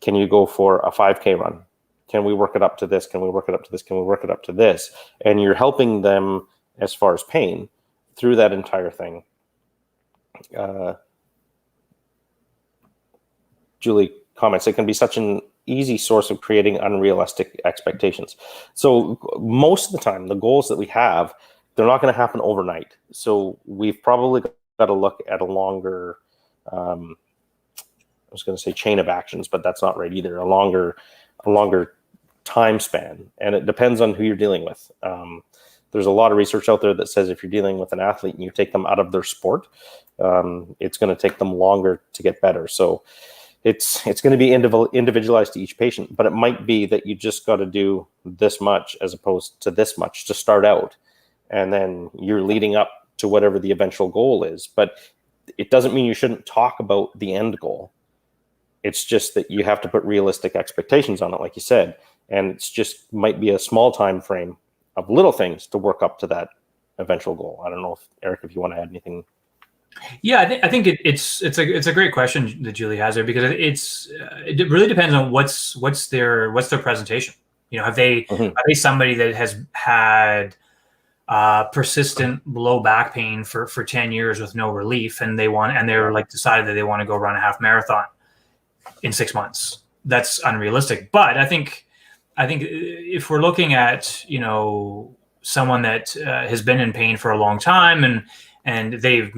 go for a 5K run? Can we work it up to this? Can we work it up to this? Can we work it up to this? And you're helping them as far as pain through that entire thing. Julie comments, it can be such an easy source of creating unrealistic expectations. So most of the time, the goals that we have, they're not going to happen overnight. So we've probably got to look at a longer, I was going to say chain of actions, but that's not right either. A longer time span. And it depends on who you're dealing with. There's a lot of research out there that says if you're dealing with an athlete and you take them out of their sport, it's going to take them longer to get better. So it's going to be individualized to each patient, but it might be that you just got to do this much as opposed to this much to start out. And then you're leading up to whatever the eventual goal is. But it doesn't mean you shouldn't talk about the end goal. It's just that you have to put realistic expectations on it, like you said. And it's just might be a small time frame of little things to work up to that eventual goal. I don't know if Eric, if you want to add anything. Yeah, I think it's a great question that Julie has there, because it really depends on what's their presentation. You know, are they somebody that has had persistent low back pain for 10 years with no relief, and they're like decided that they want to go run a half marathon in 6 months? That's unrealistic. But I think if we're looking at, you know, someone that has been in pain for a long time and they've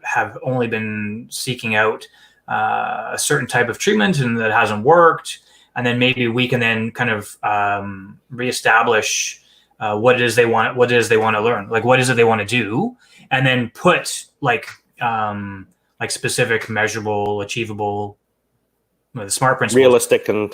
have only been seeking out a certain type of treatment and that hasn't worked, and then maybe we can then kind of reestablish what it is they want to learn, like what is it they want to do, and then put like specific, measurable, achievable, the SMART principles, realistic and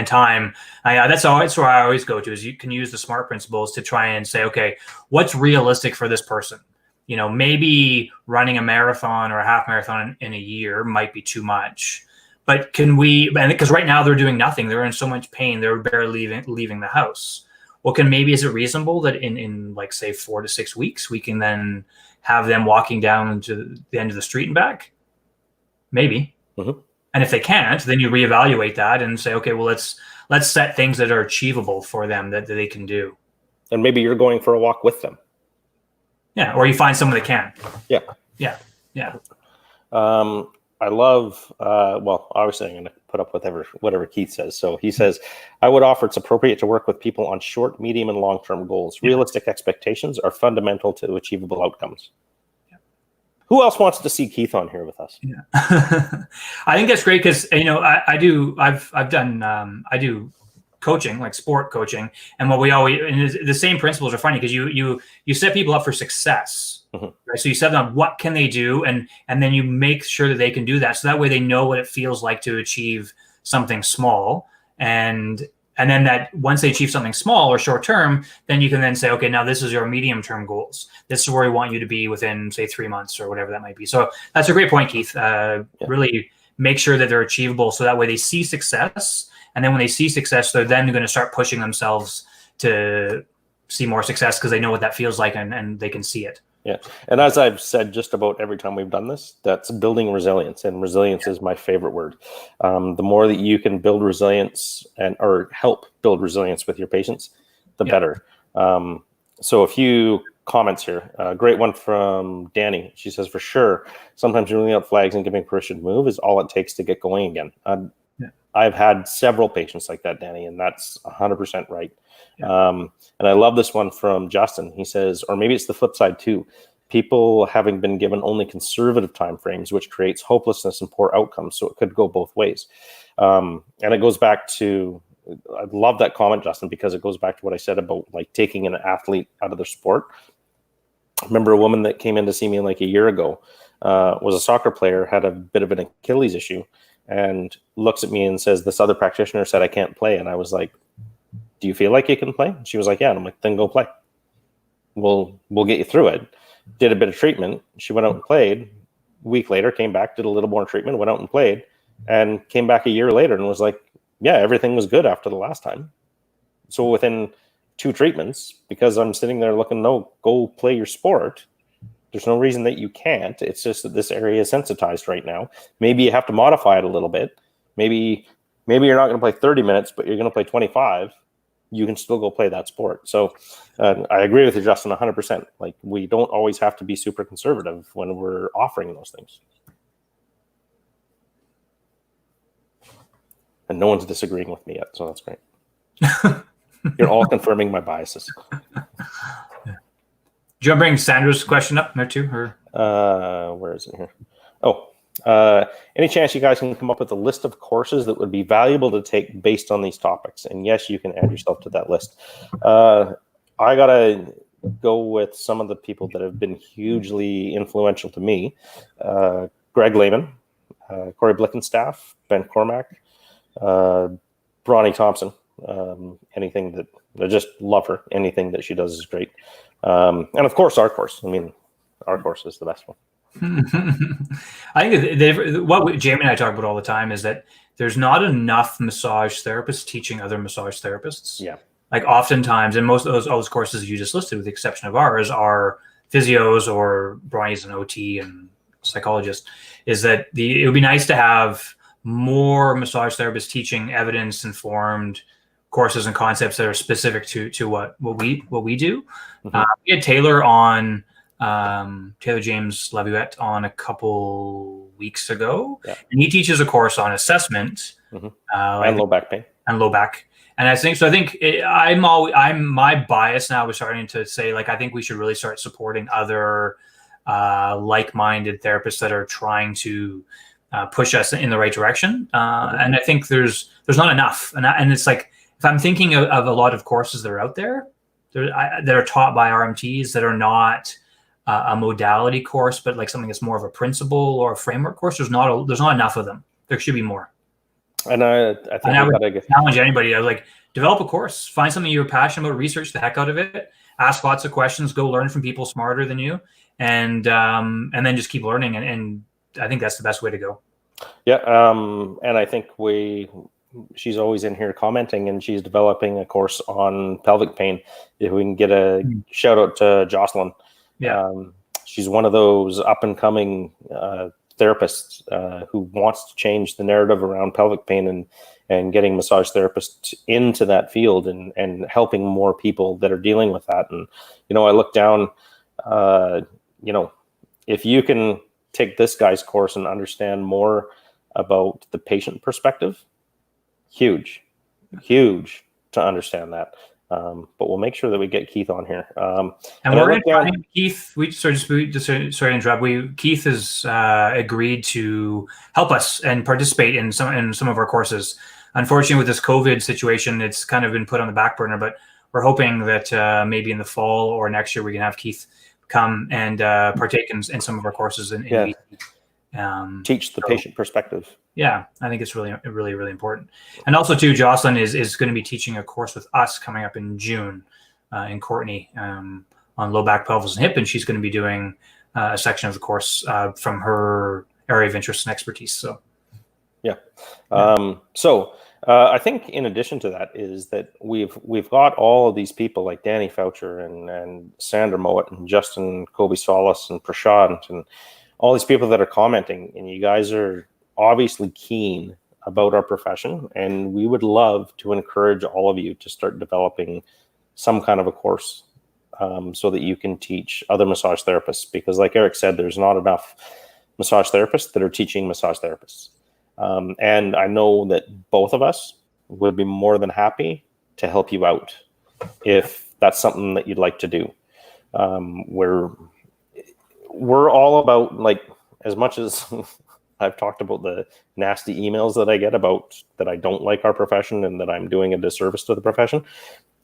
time. That's where I always go to, is you can use the SMART principles to try and say, okay, what's realistic for this person? You know, maybe running a marathon or a half marathon in a year might be too much, but can we, and because right now they're doing nothing, they're in so much pain, they're barely leaving the house. Well, is it reasonable that in like say 4 to 6 weeks, we can then have them walking down to the end of the street and back? Maybe. Mm-hmm. And if they can't, then you reevaluate that and say, okay, well, let's set things that are achievable for them that they can do. And maybe you're going for a walk with them. Yeah, or you find someone that can. Yeah. I love, well, obviously I'm going to put up with whatever Keith says. So he says, I would offer it's appropriate to work with people on short, medium, and long-term goals. Realistic expectations are fundamental to achievable outcomes. Who else wants to see Keith on here with us? Yeah. I think that's great because, you know, I do coaching, like sport coaching. And what we always, and the same principles are funny because you set people up for success, right? So you set them up, what can they do? And then you make sure that they can do that. So that way they know what it feels like to achieve something small. And then that once they achieve something small or short term, then you can then say, okay, now this is your medium term goals. This is where we want you to be within, say, 3 months or whatever that might be. So that's a great point, Keith. Really make sure that they're achievable. So that way they see success. And then when they see success, they're then going to start pushing themselves to see more success because they know what that feels like and they can see it. Yeah. And as I've said just about every time we've done this, that's building resilience. And resilience is my favorite word. The more that you can build resilience or help build resilience with your patients, the better. So a few comments here. Great one from Danny. She says, for sure, sometimes ruling out flags and giving permission to move is all it takes to get going again. I've had several patients like that, Danny, and that's 100% right. And I love this one from Justin. He says, or maybe it's the flip side too. People having been given only conservative timeframes, which creates hopelessness and poor outcomes. So it could go both ways. And it goes back to, I love that comment, Justin, because it goes back to what I said about like taking an athlete out of their sport. I remember a woman that came in to see me like a year ago, was a soccer player, had a bit of an Achilles issue, and looks at me and says, this other practitioner said I can't play. And I was like, do you feel like you can play? And she was like, yeah. And I'm like, then go play. We'll get you through it. Did a bit of treatment. She went out and played. A week later, came back, did a little more treatment, went out and played, and came back a year later and was like, yeah, everything was good after the last time. So within 2 treatments, because I'm sitting there looking, no, go play your sport. There's no reason that you can't. It's just that this area is sensitized right now. Maybe you have to modify it a little bit. Maybe you're not going to play 30 minutes, but you're going to play 25. You can still go play that sport. So I agree with you, Justin, 100%. Like, we don't always have to be super conservative when we're offering those things. And no one's disagreeing with me yet, so that's great. You're all confirming my biases. Do you want to bring Sandra's question up there too? Or where is it here? Oh, any chance you guys can come up with a list of courses that would be valuable to take based on these topics? And yes, you can add yourself to that list. I gotta go with some of the people that have been hugely influential to me. Greg Lehman, Corey Blickenstaff, Ben Cormack, Bronnie Thompson. Anything that I just love her. Anything that she does is great. And of course, our course. I mean, our course is the best one. I think what Jamie and I talk about all the time is that there's not enough massage therapists teaching other massage therapists. Yeah. Like oftentimes, and most of those courses you just listed, with the exception of ours, are physios or Bronnie's an OT and psychologist. Is that it would be nice to have more massage therapists teaching evidence-informed courses and concepts that are specific to what we do. Mm-hmm. We had Taylor on. Taylor James Laviette on a couple weeks ago, and he teaches a course on assessment and low back pain and low back. And I think my bias now is starting to say, like, I think we should really start supporting other like-minded therapists that are trying to push us in the right direction. And I think there's not enough. And it's like, if I'm thinking of a lot of courses that are out there that are taught by RMTs that are not a modality course, but like something that's more of a principle or a framework course, there's not enough of them. There should be more. And I think I would challenge anybody. I would like, develop a course, find something you're passionate about, research the heck out of it, ask lots of questions, go learn from people smarter than you, and then just keep learning. And I think that's the best way to go. Yeah. And I think she's always in here commenting, and she's developing a course on pelvic pain. If we can get a shout out to Jocelyn. Yeah. She's one of those up and coming therapists who wants to change the narrative around pelvic pain and getting massage therapists into that field and helping more people that are dealing with that. And, I look down, if you can take this guy's course and understand more about the patient perspective, huge to understand that. But we'll make sure that we get Keith on here. And we're going to try Keith. Sorry to interrupt. Keith has agreed to help us and participate in some of our courses. unfortunately, with this COVID situation, it's kind of been put on the back burner. But we're hoping that maybe in the fall or next year we can have Keith come and partake in some of our courses in BC. Teach the patient perspective. Yeah, I think it's really, really, really important. And also, too, Jocelyn is going to be teaching a course with us coming up in June in Courtney on low back, pelvis, and hip, and she's going to be doing a section of the course from her area of interest and expertise. So, yeah. I think in addition to that is that we've got all of these people like Danny Foucher and Sandra Mowat and Justin Colby Solis and Prashant and all these people that are commenting, and you guys are obviously keen about our profession, and we would love to encourage all of you to start developing some kind of a course so that you can teach other massage therapists, because like Eric said, there's not enough massage therapists that are teaching massage therapists. And I know that both of us would be more than happy to help you out if that's something that you'd like to do. We're all about, like, as much as I've talked about the nasty emails that I get about that I don't like our profession and that I'm doing a disservice to the profession,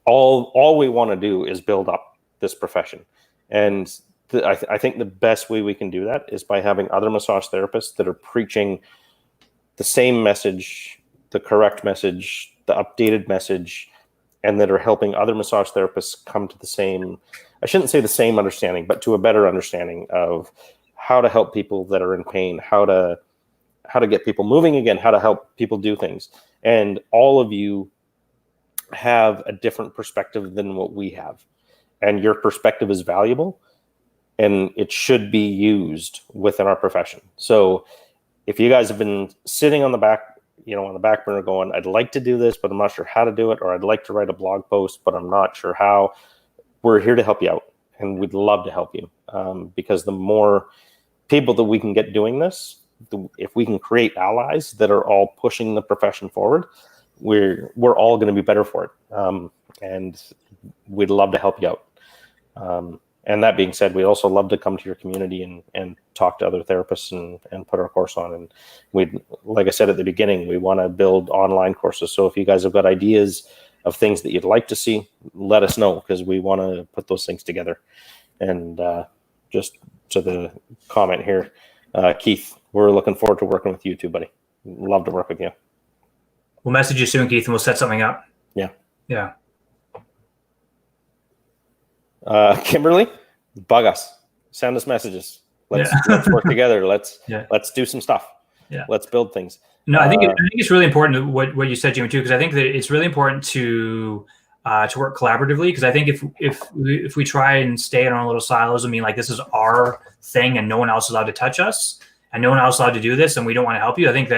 all we want to do is build up this profession. And I think the best way we can do that is by having other massage therapists that are preaching the same message, the correct message, the updated message, and that are helping other massage therapists come to the same, I shouldn't say the same understanding, but to a better understanding of how to help people that are in pain, how to get people moving again, how to help people do things. And all of you have a different perspective than what we have. And your perspective is valuable, and it should be used within our profession. So if you guys have been sitting on the back burner going, I'd like to do this, but I'm not sure how to do it, or I'd like to write a blog post, but I'm not sure how, we're here to help you out, and we'd love to help you, because the more people that we can get doing this, if we can create allies that are all pushing the profession forward, we're all going to be better for it, and we'd love to help you out. And that being said, we also love to come to your community and talk to other therapists and put our course on. And like I said at the beginning, we want to build online courses. So if you guys have got ideas of things that you'd like to see, let us know, because we want to put those things together. And just to the comment here, Keith, we're looking forward to working with you too, buddy. Love to work with you. We'll message you soon, Keith, and we'll set something up. Yeah. Yeah. Kimberly, bug us. Send us messages. Let's work together. Let's do some stuff. Yeah. Let's build things. No, I think it's really important what you said, Jimmy, too, because I think that it's really important to work collaboratively. Because I think if we try and stay in our little silos and mean like this is our thing and no one else is allowed to touch us and no one else is allowed to do this and we don't want to help you, I think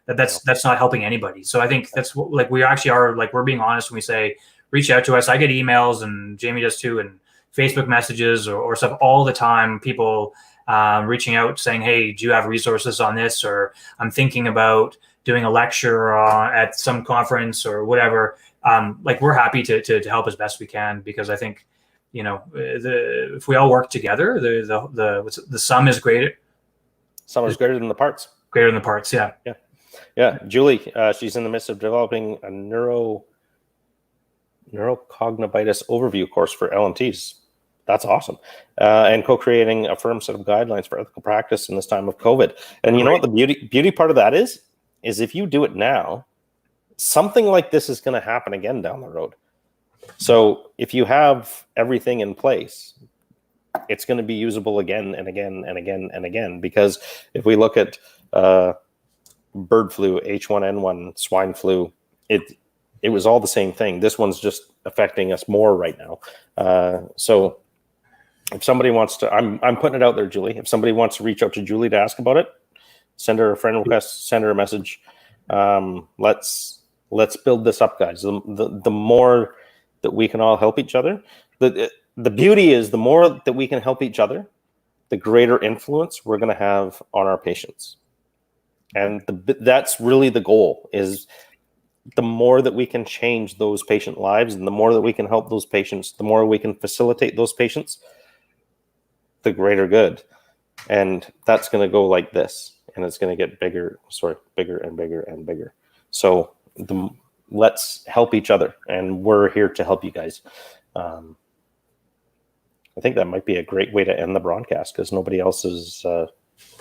that's not helping anybody. So I think that's what, like, we actually are, like, we're being honest when we say reach out to us. I get emails, and Jamie does too, and Facebook messages or stuff all the time. People reaching out saying, hey, do you have resources on this? Or I'm thinking about doing a lecture at some conference or whatever. Like, we're happy to help as best we can, because I think, if we all work together, the sum is greater. Sum is greater than the parts. Greater than the parts, yeah. Yeah. Julie, she's in the midst of developing a neurocognivitis overview course for LMTs. That's awesome. And co-creating a firm set of guidelines for ethical practice in this time of COVID. And you know what the beauty part of that is if you do it now, something like this is going to happen again down the road. So if you have everything in place, it's going to be usable again and again and again and again. Because if we look at bird flu, H1N1, swine flu, it was all the same thing. This one's just affecting us more right now. So if somebody wants to, I'm putting it out there, Julie. If somebody wants to reach out to Julie to ask about it, send her a friend request, send her a message. Let's build this up, guys. The more that we can all help each other, the beauty is the more that we can help each other, the greater influence we're going to have on our patients. And that's really the goal, is the more that we can change those patient lives and the more that we can help those patients, the more we can facilitate those patients, the greater good. And that's going to go like this, and it's going to get bigger and bigger and bigger. So let's help each other, and we're here to help you guys. I think that might be a great way to end the broadcast because nobody else is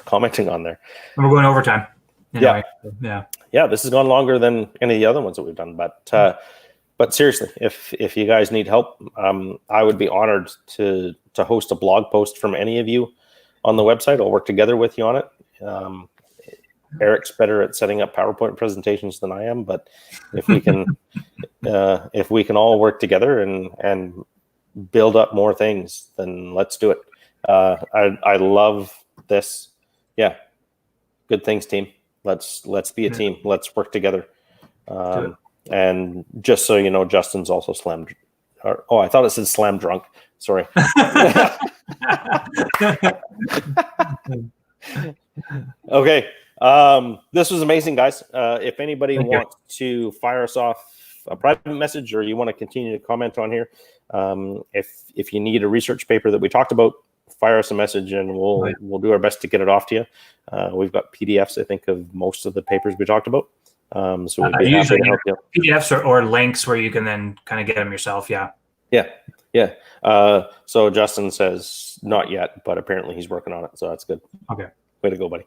commenting on there. And we're going overtime. Anyway. Yeah. This has gone longer than any of the other ones that we've done, but seriously, if you guys need help, I would be honored to host a blog post from any of you on the website. I'll work together with you on it. Eric's better at setting up PowerPoint presentations than I am, but if we can, if we can all work together and build up more things, then let's do it. I love this. Yeah, good things, team. Let's be a team. Let's work together. And just so you know, Justin's also slammed. Oh, I thought it said slam drunk. Sorry. Okay. This was amazing, guys. If anybody wants to fire us off a private message, or you want to continue to comment on here, if you need a research paper that we talked about, fire us a message and we'll do our best to get it off to you. We've got PDFs, I think, of most of the papers we talked about. So we'd be happy to help you. PDFs or links where you can then kind of get them yourself. Yeah. So Justin says not yet, but apparently he's working on it. So that's good. Okay. Way to go, buddy.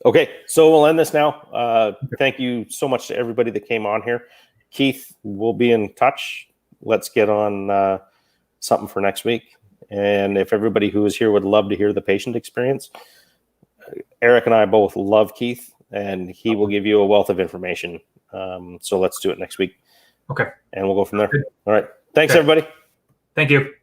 Okay, so we'll end this now. Thank you so much to everybody that came on here. Keith, we'll be in touch. Let's get on something for next week. And if everybody who is here would love to hear the patient experience, Eric and I both love Keith, and he will give you a wealth of information. So let's do it next week. Okay. And we'll go from there. All right. Thanks, everybody. Thank you.